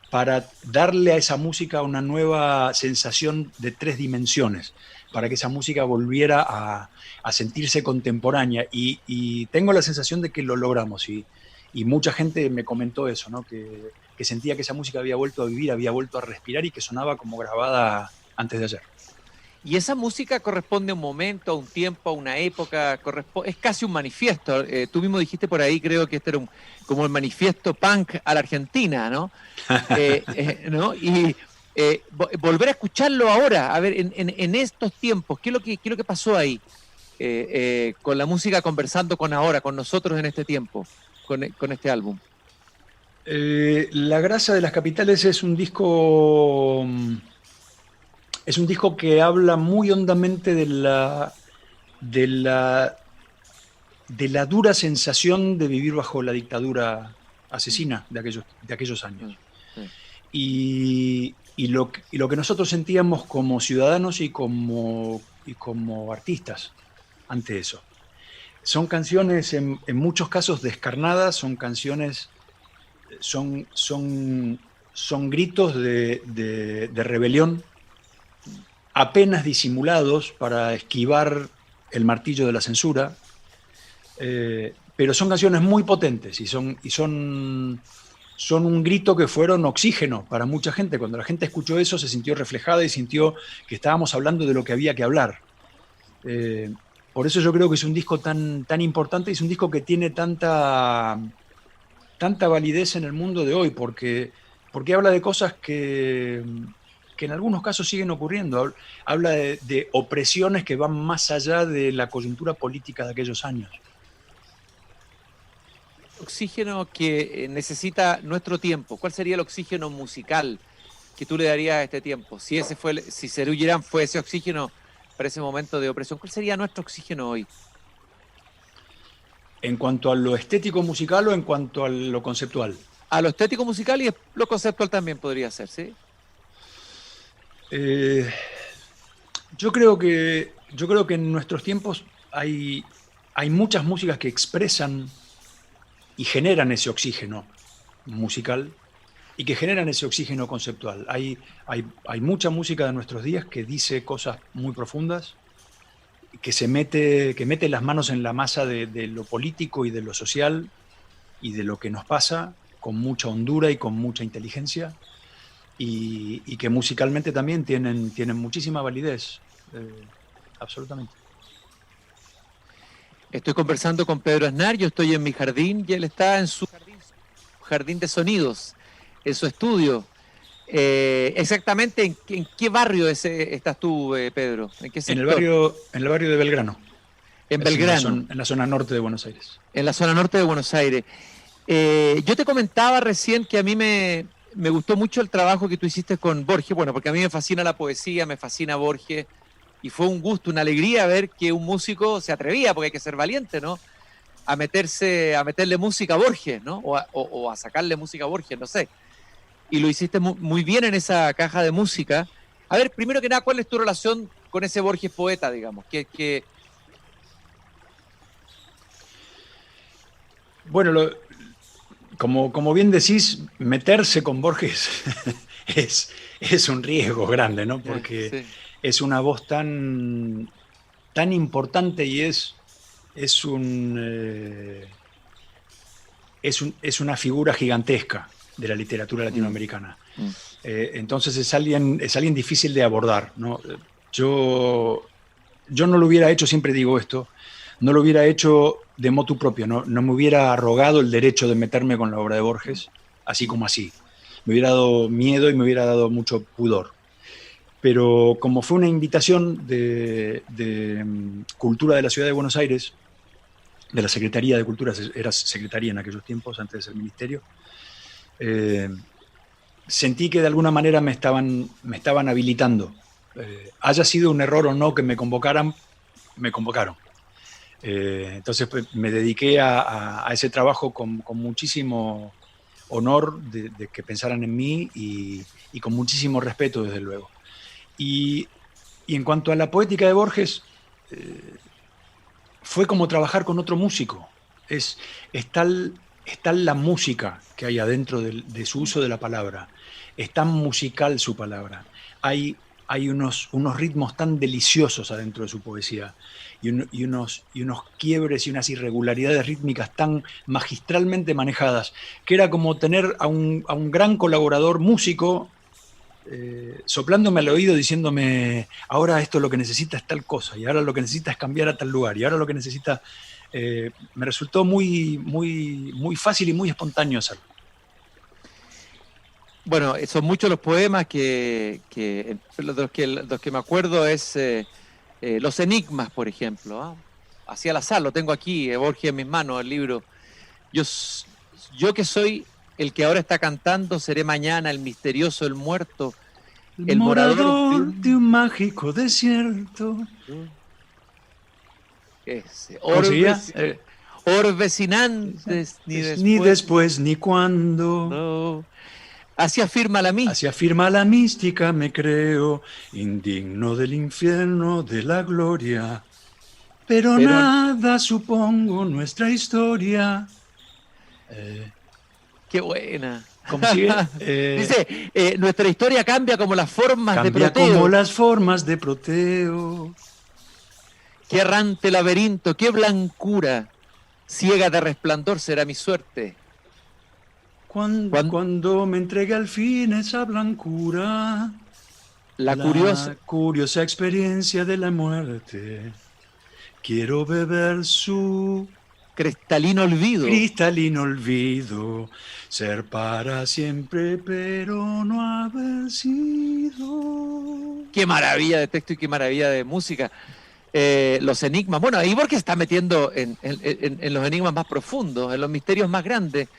para darle a esa música una nueva sensación de 3 dimensiones, para que esa música volviera a sentirse contemporánea. Y tengo la sensación de que lo logramos y mucha gente me comentó eso, ¿no? Que que sentía que esa música había vuelto a vivir, había vuelto a respirar y que sonaba como grabada antes de ayer. Y esa música corresponde a un momento, a un tiempo, a una época, es casi un manifiesto. Tú mismo dijiste por ahí, creo que este era como el manifiesto punk a la Argentina, ¿no? ¿No? Y volver a escucharlo ahora, a ver, en estos tiempos, ¿qué es lo que pasó ahí? Con la música conversando con ahora, con nosotros en este tiempo, con este álbum. La grasa de las capitales es un disco que habla muy hondamente de la dura sensación de vivir bajo la dictadura asesina de aquellos años. Y lo que nosotros sentíamos como ciudadanos y como artistas ante eso. Son canciones en muchos casos descarnadas, son canciones, son gritos de rebelión apenas disimulados para esquivar el martillo de la censura, pero son canciones muy potentes y son un grito que fueron oxígeno para mucha gente. Cuando la gente escuchó eso se sintió reflejada y sintió que estábamos hablando de lo que había que hablar. Por eso yo creo que es un disco tan importante y es un disco que tiene tanta validez en el mundo de hoy, porque habla de cosas que en algunos casos siguen ocurriendo. Habla de opresiones que van más allá de la coyuntura política de aquellos años. Oxígeno que necesita nuestro tiempo. ¿Cuál sería el oxígeno musical que tú le darías a este tiempo? Si Serú Girán fue ese oxígeno para ese momento de opresión, ¿cuál sería nuestro oxígeno hoy? ¿En cuanto a lo estético musical o en cuanto a lo conceptual? A lo estético musical y lo conceptual también podría ser, ¿sí? Yo creo que en nuestros tiempos hay muchas músicas que expresan y generan ese oxígeno musical y que generan ese oxígeno conceptual. Hay mucha música de nuestros días que dice cosas muy profundas, que mete las manos en la masa de lo político y de lo social y de lo que nos pasa con mucha hondura y con mucha inteligencia, y que musicalmente también tienen muchísima validez, absolutamente. Estoy conversando con Pedro Aznar, yo estoy en mi jardín y él está en su jardín de sonidos, en su estudio. Exactamente, ¿en qué barrio estás tú, Pedro? ¿En qué sector? En el barrio de Belgrano. En Belgrano. En la zona norte de Buenos Aires. En la zona norte de Buenos Aires. Yo te comentaba recién que a mí me gustó mucho el trabajo que tú hiciste con Borges, bueno, porque a mí me fascina la poesía, me fascina Borges, y fue un gusto, una alegría ver que un músico se atrevía, porque hay que ser valiente, ¿no?, a meterle música a Borges, ¿no?, o a sacarle música a Borges, no sé. Y lo hiciste muy bien en esa caja de música. A ver, primero que nada, ¿cuál es tu relación con ese Borges poeta, digamos? Bueno, como bien decís, meterse con Borges es un riesgo grande, ¿no? Porque sí, es una voz tan importante y es una figura gigantesca de la literatura latinoamericana. Entonces es alguien difícil de abordar, ¿no? Yo no lo hubiera hecho, siempre digo esto, no lo hubiera hecho de motu propio, no me hubiera arrogado el derecho de meterme con la obra de Borges, así como así. Me hubiera dado miedo y me hubiera dado mucho pudor. Pero como fue una invitación de Cultura de la Ciudad de Buenos Aires, de la Secretaría de Cultura, era secretaría en aquellos tiempos, antes de ser ministerio, sentí que de alguna manera me estaban habilitando. Haya sido un error o no que me convocaran, me convocaron. Entonces pues, me dediqué a ese trabajo con muchísimo honor de que pensaran en mí y con muchísimo respeto, desde luego. Y en cuanto a la poética de Borges, fue como trabajar con otro músico. Es tal la música que hay adentro de su uso de la palabra. Es tan musical su palabra. Hay hay unos ritmos tan deliciosos adentro de su poesía y unos quiebres y unas irregularidades rítmicas tan magistralmente manejadas, que era como tener a un gran colaborador músico soplándome al oído diciéndome, ahora esto lo que necesita es tal cosa, y ahora lo que necesita es cambiar a tal lugar, y ahora lo que necesita... me resultó muy, muy, muy fácil y muy espontáneo hacerlo. Bueno, son muchos los poemas los que me acuerdo es Los Enigmas, por ejemplo. ¿Ah? Así al azar, lo tengo aquí, Borges en mis manos, el libro. Yo que soy el que ahora está cantando, seré mañana el misterioso, el muerto, el morador de un mágico desierto. Orbe sin antes, ni después, ni cuando. No. Así afirma la mística. Así afirma la mística, me creo, indigno del infierno, de la gloria. Pero nada supongo nuestra historia. Qué buena. ¿Cómo sigue? Dice, nuestra historia cambia como las formas de Proteo. Cambia como las formas de Proteo. Qué errante laberinto, qué blancura. Ciega de resplandor será mi suerte. Cuando me entregue al fin esa blancura, la curiosa experiencia de la muerte, quiero beber su cristalino olvido, ser para siempre, pero no haber sido. Qué maravilla de texto y qué maravilla de música. Los enigmas, bueno, ahí Borges está metiendo en los enigmas más profundos, en los misterios más grandes,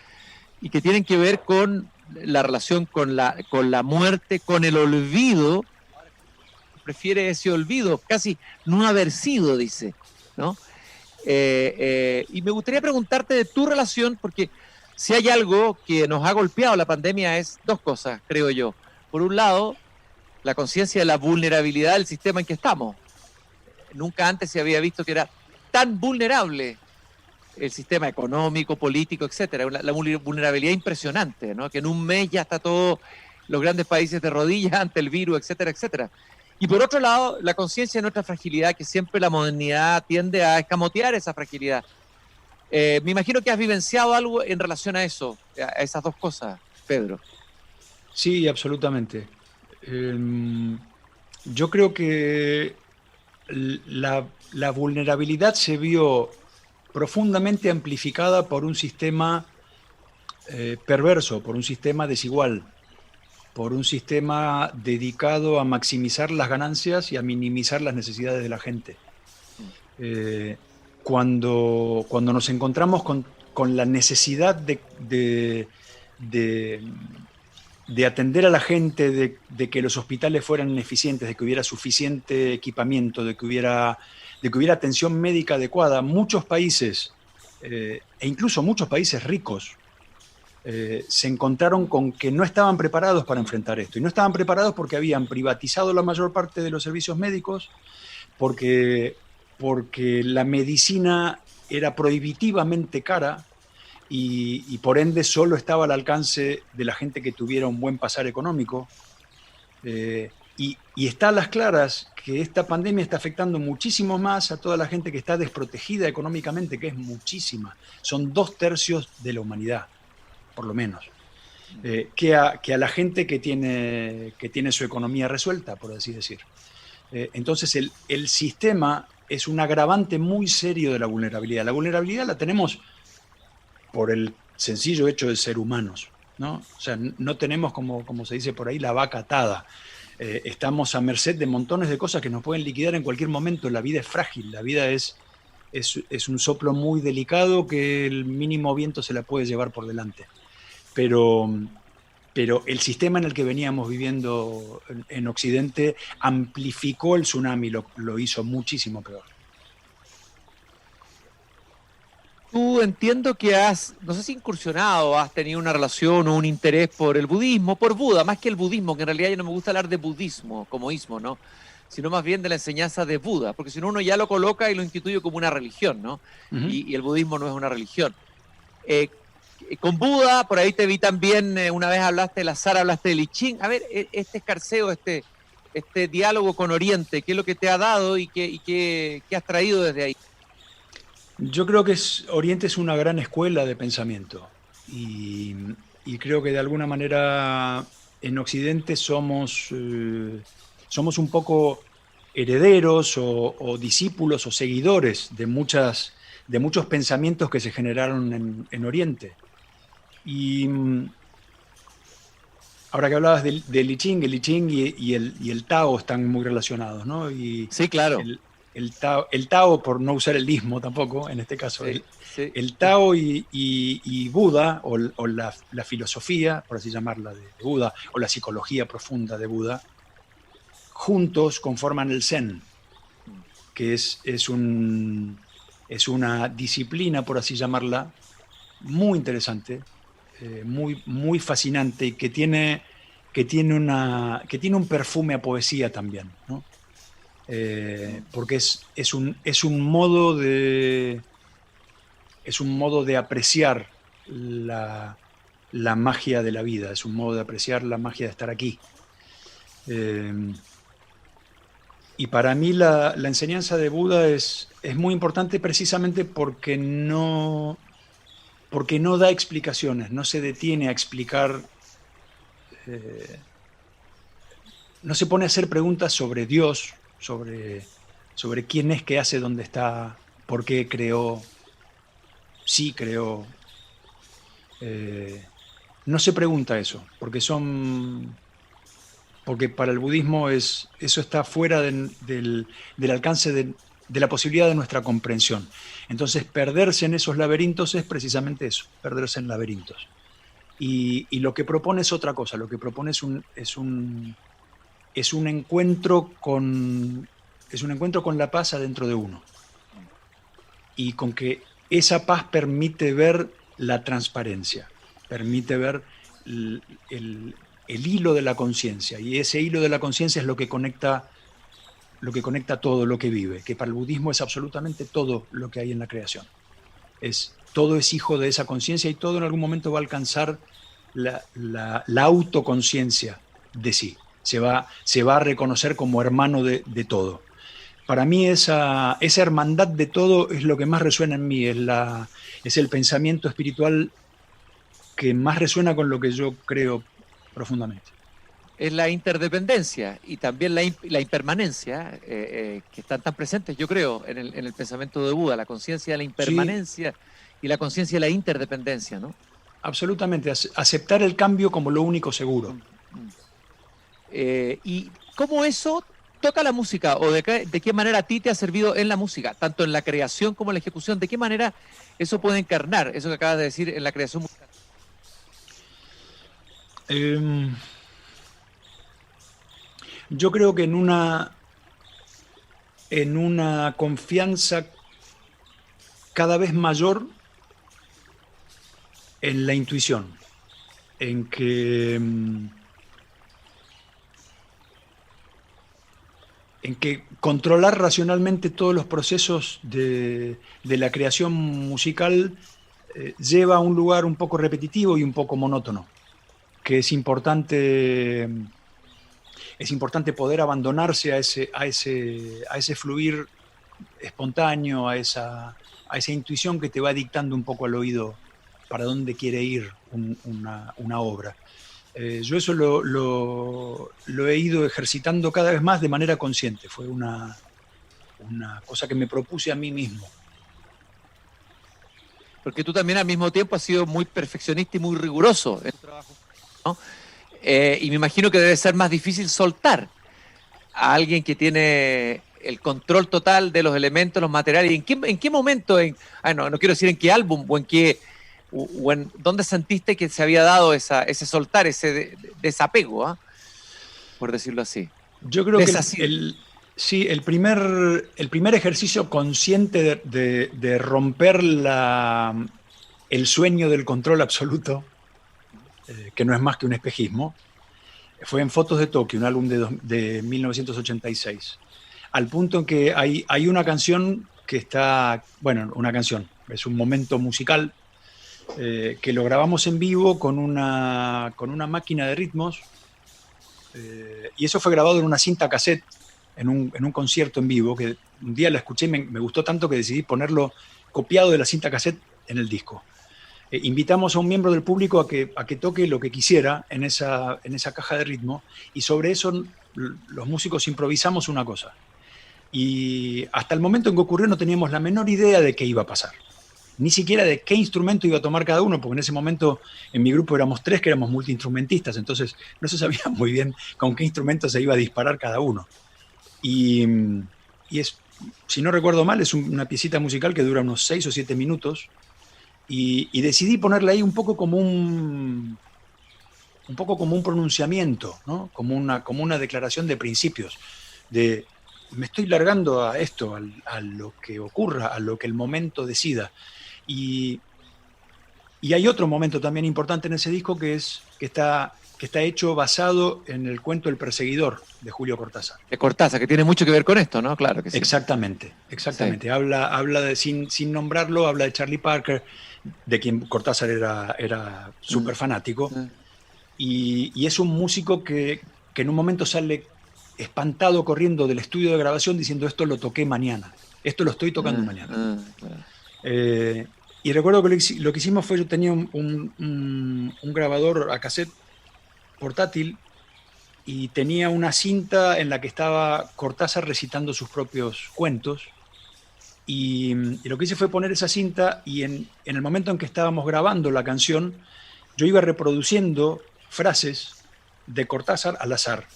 y que tienen que ver con la relación con la muerte, con el olvido. Prefiere ese olvido, casi no haber sido, dice, ¿no? Y me gustaría preguntarte de tu relación, porque si hay algo que nos ha golpeado la pandemia es dos cosas, creo yo. Por un lado, la conciencia de la vulnerabilidad del sistema en que estamos. Nunca antes se había visto que era tan vulnerable el sistema económico, político, etcétera. La vulnerabilidad impresionante, ¿no? Que en un mes ya está todo los grandes países de rodillas ante el virus, etcétera, etcétera. Y por otro lado, la conciencia de nuestra fragilidad, que siempre la modernidad tiende a escamotear esa fragilidad. Me imagino que has vivenciado algo en relación a eso, a esas dos cosas, Pedro. Sí, absolutamente. Yo creo que la vulnerabilidad se vio profundamente amplificada por un sistema perverso, por un sistema desigual, por un sistema dedicado a maximizar las ganancias y a minimizar las necesidades de la gente. Cuando nos encontramos con la necesidad de atender a la gente, de que los hospitales fueran eficientes, de que hubiera suficiente equipamiento, de que hubiera atención médica adecuada, muchos países, e incluso muchos países ricos, se encontraron con que no estaban preparados para enfrentar esto. Y no estaban preparados porque habían privatizado la mayor parte de los servicios médicos, porque la medicina era prohibitivamente cara y por ende solo estaba al alcance de la gente que tuviera un buen pasar económico. Y está a las claras que esta pandemia está afectando muchísimo más a toda la gente que está desprotegida económicamente, que es muchísima. Son 2/3 de la humanidad, por lo menos, que a la gente que tiene su economía resuelta, por así decir. Entonces el sistema es un agravante muy serio de la vulnerabilidad. La vulnerabilidad la tenemos por el sencillo hecho de ser humanos, ¿no? O sea, no tenemos, como se dice por ahí, la vaca atada. Estamos a merced de montones de cosas que nos pueden liquidar en cualquier momento. La vida es frágil, la vida es un soplo muy delicado que el mínimo viento se la puede llevar por delante. Pero el sistema en el que veníamos viviendo en Occidente amplificó el tsunami, lo hizo muchísimo peor. Tú entiendo que no sé si incursionado, has tenido una relación o un interés por el budismo, por Buda, más que el budismo, que en realidad yo no me gusta hablar de budismo como ismo, ¿no? Sino más bien de la enseñanza de Buda, porque si no uno ya lo coloca y lo instituye como una religión, ¿no? Uh-huh. Y el budismo no es una religión. Con Buda, por ahí te vi también, una vez hablaste del azar, hablaste del I Ching. A ver, este escarceo, este diálogo con Oriente? ¿Qué es lo que te ha dado y qué has traído desde ahí? Yo creo que Oriente es una gran escuela de pensamiento y creo que de alguna manera en Occidente somos un poco herederos o discípulos o seguidores de muchos pensamientos que se generaron en Oriente. Y ahora que hablabas del I Ching, el I Ching y el Tao están muy relacionados, ¿no? Y Sí, claro. el Tao, por no usar el ismo tampoco, en este caso, Sí, sí, el Tao y Buda, o la filosofía, por así llamarla, de Buda, o la psicología profunda de Buda, juntos conforman el Zen, que es una disciplina, por así llamarla, muy interesante, muy fascinante y que tiene un perfume a poesía también, ¿no? Porque es un modo de apreciar la magia de la vida, es un modo de apreciar la magia de estar aquí. Y para mí la enseñanza de Buda es muy importante precisamente porque no da explicaciones, no se detiene a explicar, no se pone a hacer preguntas sobre Dios, sobre quién es, qué hace, dónde está, por qué creó, sí creó. No se pregunta eso, porque para el budismo eso está fuera del alcance de la posibilidad de nuestra comprensión. Entonces, perderse en esos laberintos es precisamente eso, perderse en laberintos. Y lo que propone es otra cosa, lo que propone es un encuentro con la paz adentro de uno. Y con que esa paz permite ver la transparencia, permite ver el hilo de la conciencia. Y ese hilo de la conciencia es lo que conecta todo lo que vive, que para el budismo es absolutamente todo lo que hay en la creación. Todo es hijo de esa conciencia y todo en algún momento va a alcanzar la autoconciencia de sí. Se va a reconocer como hermano de todo. Para mí esa hermandad de todo es lo que más resuena en mí, es el pensamiento espiritual que más resuena con lo que yo creo profundamente. Es la interdependencia y también la impermanencia que están tan presentes, yo creo, en el pensamiento de Buda, la conciencia de la Sí, impermanencia y la conciencia de la interdependencia, ¿no? absolutamente. Aceptar el cambio como lo único seguro. ¿Y cómo eso toca la música o de qué manera a ti te ha servido en la música, tanto en la creación como en la ejecución? ¿De qué manera eso puede encarnar, eso que acabas de decir, en la creación musical? Yo creo que en una confianza cada vez mayor en la intuición, en que controlar racionalmente todos los procesos de la creación musical lleva a un lugar un poco repetitivo y un poco monótono, que es importante poder abandonarse a ese fluir espontáneo, a esa intuición que te va dictando un poco al oído para dónde quiere ir una obra. Yo eso lo he ido ejercitando cada vez más de manera consciente. Fue una cosa que me propuse a mí mismo. Porque tú también al mismo tiempo has sido muy perfeccionista y muy riguroso en tu trabajo, ¿no? Y me imagino que debe ser más difícil soltar a alguien que tiene el control total de los elementos, los materiales. ¿Y en qué momento, no quiero decir en qué álbum o en dónde sentiste que se había dado ese soltar, ese desapego, por decirlo así? Yo creo que el primer ejercicio consciente de romper el sueño del control absoluto, que no es más que un espejismo, fue en Fotos de Tokio, un álbum de 1986. Al punto en que hay una canción que está, bueno, una canción, es un momento musical que lo grabamos en vivo con una máquina de ritmos Y eso fue grabado en una cinta cassette, en un concierto en vivo, que un día la escuché y me gustó tanto que decidí ponerlo copiado de la cinta cassette en el disco. Invitamos a un miembro del público a que toque lo que quisiera en esa caja de ritmo, y sobre eso los músicos improvisamos una cosa. Y hasta el momento en que ocurrió no teníamos la menor idea de qué iba a pasar, ni siquiera de qué instrumento iba a tomar cada uno, porque en ese momento en mi grupo éramos 3 que éramos multiinstrumentistas, entonces no se sabía muy bien con qué instrumento se iba a disparar cada uno. Y es, si no recuerdo mal, es una piecita musical que dura unos 6 o 7 minutos, y decidí ponerle ahí un poco como un pronunciamiento, ¿no? Como una declaración de principios, de me estoy largando a esto, a lo que ocurra, a lo que el momento decida. Y hay otro momento también importante en ese disco que está hecho basado en el cuento El perseguidor de Julio Cortázar. De Cortázar, que tiene mucho que ver con esto, ¿no? Claro que sí. Exactamente. Sí. Habla de, sin nombrarlo, habla de Charlie Parker, de quien Cortázar era súper fanático. Y es un músico que en un momento sale espantado corriendo del estudio de grabación diciendo: esto lo toqué mañana, esto lo estoy tocando mañana. Claro. Y recuerdo que lo que hicimos fue, yo tenía un grabador a cassette portátil y tenía una cinta en la que estaba Cortázar recitando sus propios cuentos, y lo que hice fue poner esa cinta, y en el momento en que estábamos grabando la canción yo iba reproduciendo frases de Cortázar al azar.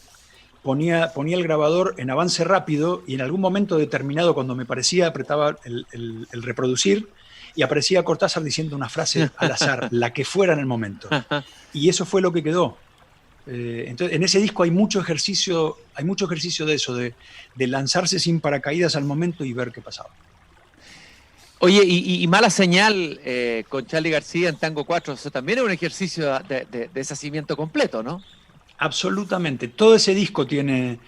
Ponía el grabador en avance rápido, y en algún momento determinado, cuando me parecía, apretaba el reproducir, y aparecía Cortázar diciendo una frase al azar, la que fuera en el momento. Y eso fue lo que quedó. Entonces, en ese disco hay mucho ejercicio de eso, de lanzarse sin paracaídas al momento y ver qué pasaba. Oye, y Mala Señal con Charly García en Tango 4, eso también es un ejercicio de deshacimiento completo, ¿no? Absolutamente. Todo ese disco tiene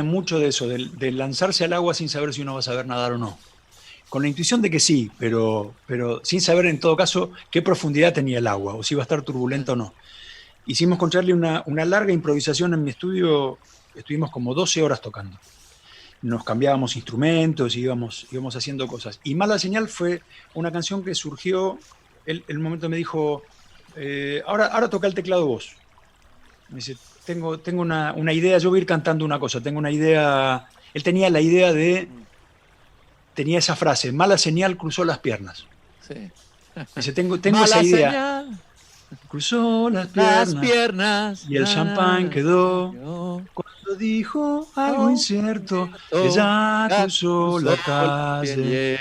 mucho de eso, de lanzarse al agua sin saber si uno va a saber nadar o no. Con la intuición de que sí, pero sin saber en todo caso qué profundidad tenía el agua, o si iba a estar turbulento o no. Hicimos con Charly una larga improvisación en mi estudio, estuvimos como 12 horas tocando. Nos cambiábamos instrumentos, íbamos haciendo cosas. Y Mala Señal fue una canción que surgió, el momento me dijo, ahora toca el teclado vos. Me dice, tengo una idea, yo voy a ir cantando una cosa, tengo una idea. Él tenía la idea tenía esa frase: Mala Señal cruzó las piernas. Sí. Me dice, tengo esa idea. Señal. Cruzó las piernas y el champán quedó cuando dijo algo incierto. Ella cruzó la calle.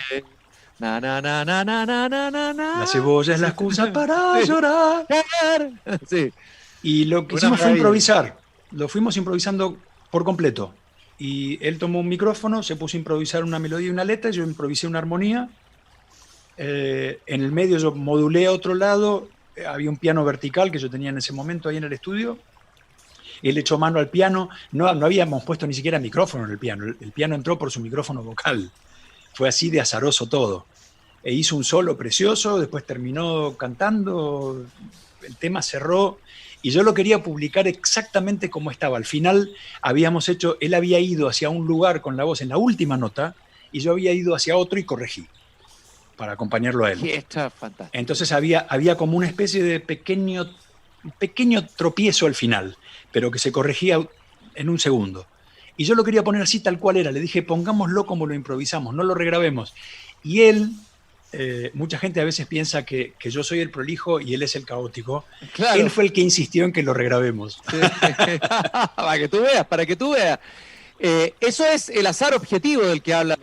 La cebolla es la excusa para llorar. Sí. Y lo que hicimos fue improvisar. Lo fuimos improvisando por completo. Y él tomó un micrófono, se puso a improvisar una melodía y una letra, yo improvisé una armonía. En el medio yo modulé a otro lado. Había un piano vertical que yo tenía en ese momento ahí en el estudio. Él echó mano al piano. No habíamos puesto ni siquiera micrófono en el piano. El piano entró por su micrófono vocal. Fue así de azaroso todo. E hizo un solo precioso, después terminó cantando, el tema cerró, y yo lo quería publicar exactamente como estaba. Al final él había ido hacia un lugar con la voz en la última nota, y yo había ido hacia otro y corregí para acompañarlo a él. Está fantástico. Entonces había como una especie de pequeño tropiezo al final, pero que se corregía en un segundo. Y yo lo quería poner así tal cual era. Le dije, pongámoslo como lo improvisamos, no lo regrabemos. Y él, mucha gente a veces piensa que yo soy el prolijo y él es el caótico. Claro. Él fue el que insistió en que lo regrabemos. Sí. Para que tú veas. Eso es el azar objetivo del que habla.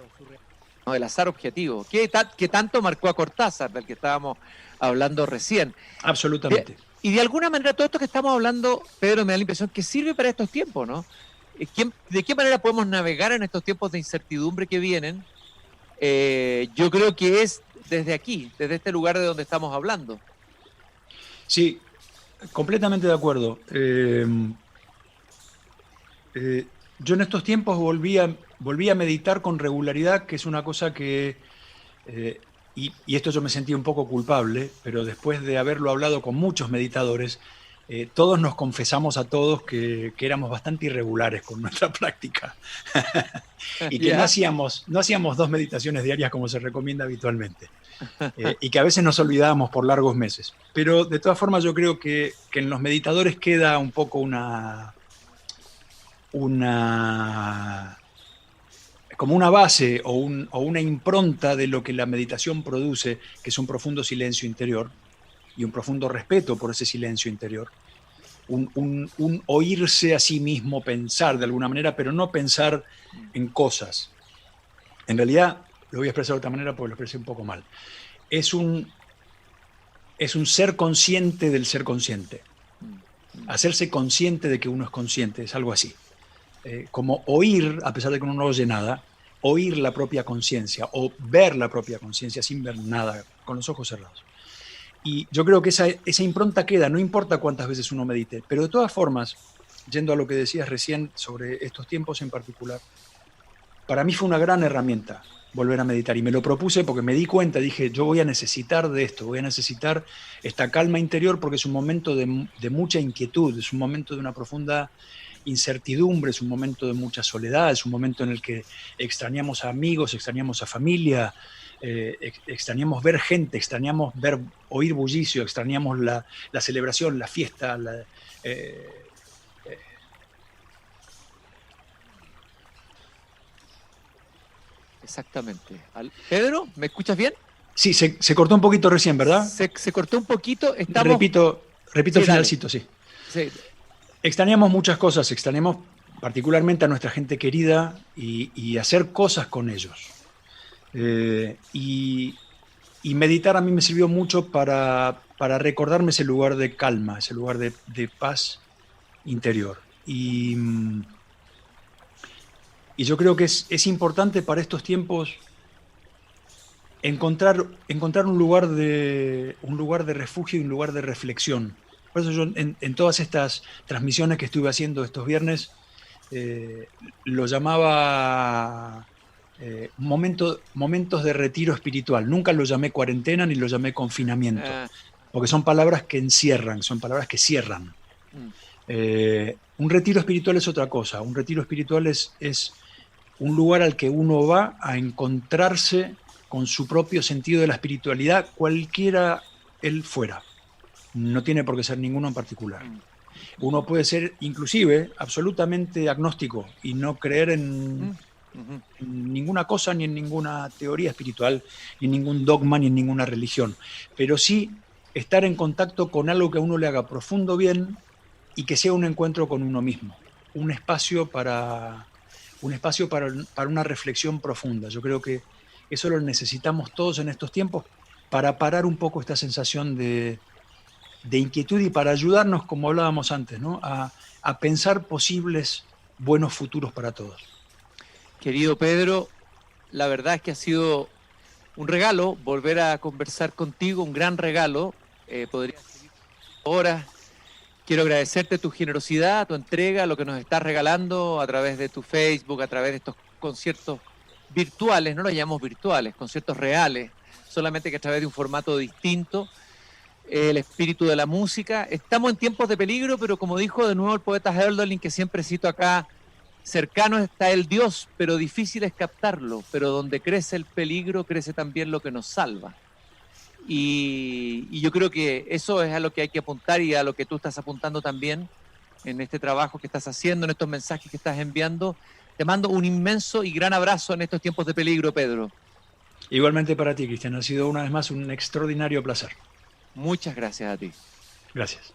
No, el azar objetivo. ¿Qué tanto marcó a Cortázar, del que estábamos hablando recién? Absolutamente. Y de alguna manera todo esto que estamos hablando, Pedro, me da la impresión que sirve para estos tiempos, ¿no? ¿De qué manera podemos navegar en estos tiempos de incertidumbre que vienen? Yo creo que es desde aquí, desde este lugar de donde estamos hablando. Sí, completamente de acuerdo. Yo en estos tiempos volví a meditar con regularidad, que es una cosa que, y esto yo me sentí un poco culpable, pero después de haberlo hablado con muchos meditadores, todos nos confesamos a todos que éramos bastante irregulares con nuestra práctica y que no hacíamos 2 meditaciones diarias como se recomienda habitualmente, y que a veces nos olvidábamos por largos meses. Pero de todas formas yo creo que en los meditadores queda un poco como una base o una impronta de lo que la meditación produce, que es un profundo silencio interior y un profundo respeto por ese silencio interior, un oírse a sí mismo pensar de alguna manera, pero no pensar en cosas. En realidad, lo voy a expresar de otra manera porque lo expresé un poco mal. Es un ser consciente del ser consciente. Hacerse consciente de que uno es consciente, es algo así. Como oír, a pesar de que uno no oye nada, oír la propia conciencia o ver la propia conciencia sin ver nada, con los ojos cerrados. Y yo creo que esa impronta queda, no importa cuántas veces uno medite, pero de todas formas, yendo a lo que decías recién sobre estos tiempos en particular, para mí fue una gran herramienta volver a meditar y me lo propuse porque me di cuenta, dije, yo voy a necesitar de esto, voy a necesitar esta calma interior porque es un momento de mucha inquietud, es un momento de una profunda incertidumbre, es un momento de mucha soledad, es un momento en el que extrañamos a amigos, extrañamos a familia, extrañamos ver gente, extrañamos oír bullicio, extrañamos la celebración, la fiesta. Exactamente. Pedro, ¿me escuchas bien? Sí, se cortó un poquito recién, ¿verdad? Se cortó un poquito. Repito sí, el finalcito, sí. Extrañamos muchas cosas, extrañamos particularmente a nuestra gente querida y hacer cosas con ellos. Y meditar a mí me sirvió mucho para recordarme ese lugar de calma, ese lugar de paz interior. Y yo creo que es importante para estos tiempos encontrar un lugar de refugio y un lugar de reflexión. Por eso yo en todas estas transmisiones que estuve haciendo estos viernes lo llamaba momentos de retiro espiritual. Nunca lo llamé cuarentena ni lo llamé confinamiento, porque son palabras que encierran, son palabras que cierran. Un retiro espiritual es otra cosa. Un retiro espiritual es un lugar al que uno va a encontrarse con su propio sentido de la espiritualidad, cualquiera él fuera. No tiene por qué ser ninguno en particular. Uno puede ser inclusive absolutamente agnóstico y no creer en ninguna cosa, ni en ninguna teoría espiritual, ni en ningún dogma, ni en ninguna religión. Pero sí estar en contacto con algo que a uno le haga profundo bien y que sea un encuentro con uno mismo. Un espacio para una reflexión profunda. Yo creo que eso lo necesitamos todos en estos tiempos para parar un poco esta sensación de inquietud y para ayudarnos, como hablábamos antes, ¿no? a pensar posibles buenos futuros para todos. Querido Pedro, la verdad es que ha sido un regalo volver a conversar contigo, un gran regalo. Podría seguir horas. Quiero agradecerte tu generosidad, tu entrega, lo que nos estás regalando a través de tu Facebook, a través de estos conciertos virtuales, no los llamamos virtuales, conciertos reales, solamente que a través de un formato distinto, el espíritu de la música. Estamos en tiempos de peligro, pero como dijo de nuevo el poeta Hölderlin, que siempre cito acá, cercano está el Dios, pero difícil es captarlo, pero donde crece el peligro, crece también lo que nos salva. Y yo creo que eso es a lo que hay que apuntar y a lo que tú estás apuntando también en este trabajo que estás haciendo, en estos mensajes que estás enviando. Te mando un inmenso y gran abrazo en estos tiempos de peligro, Pedro. Igualmente para ti, Cristian. Ha sido una vez más un extraordinario placer. Muchas gracias a ti. Gracias.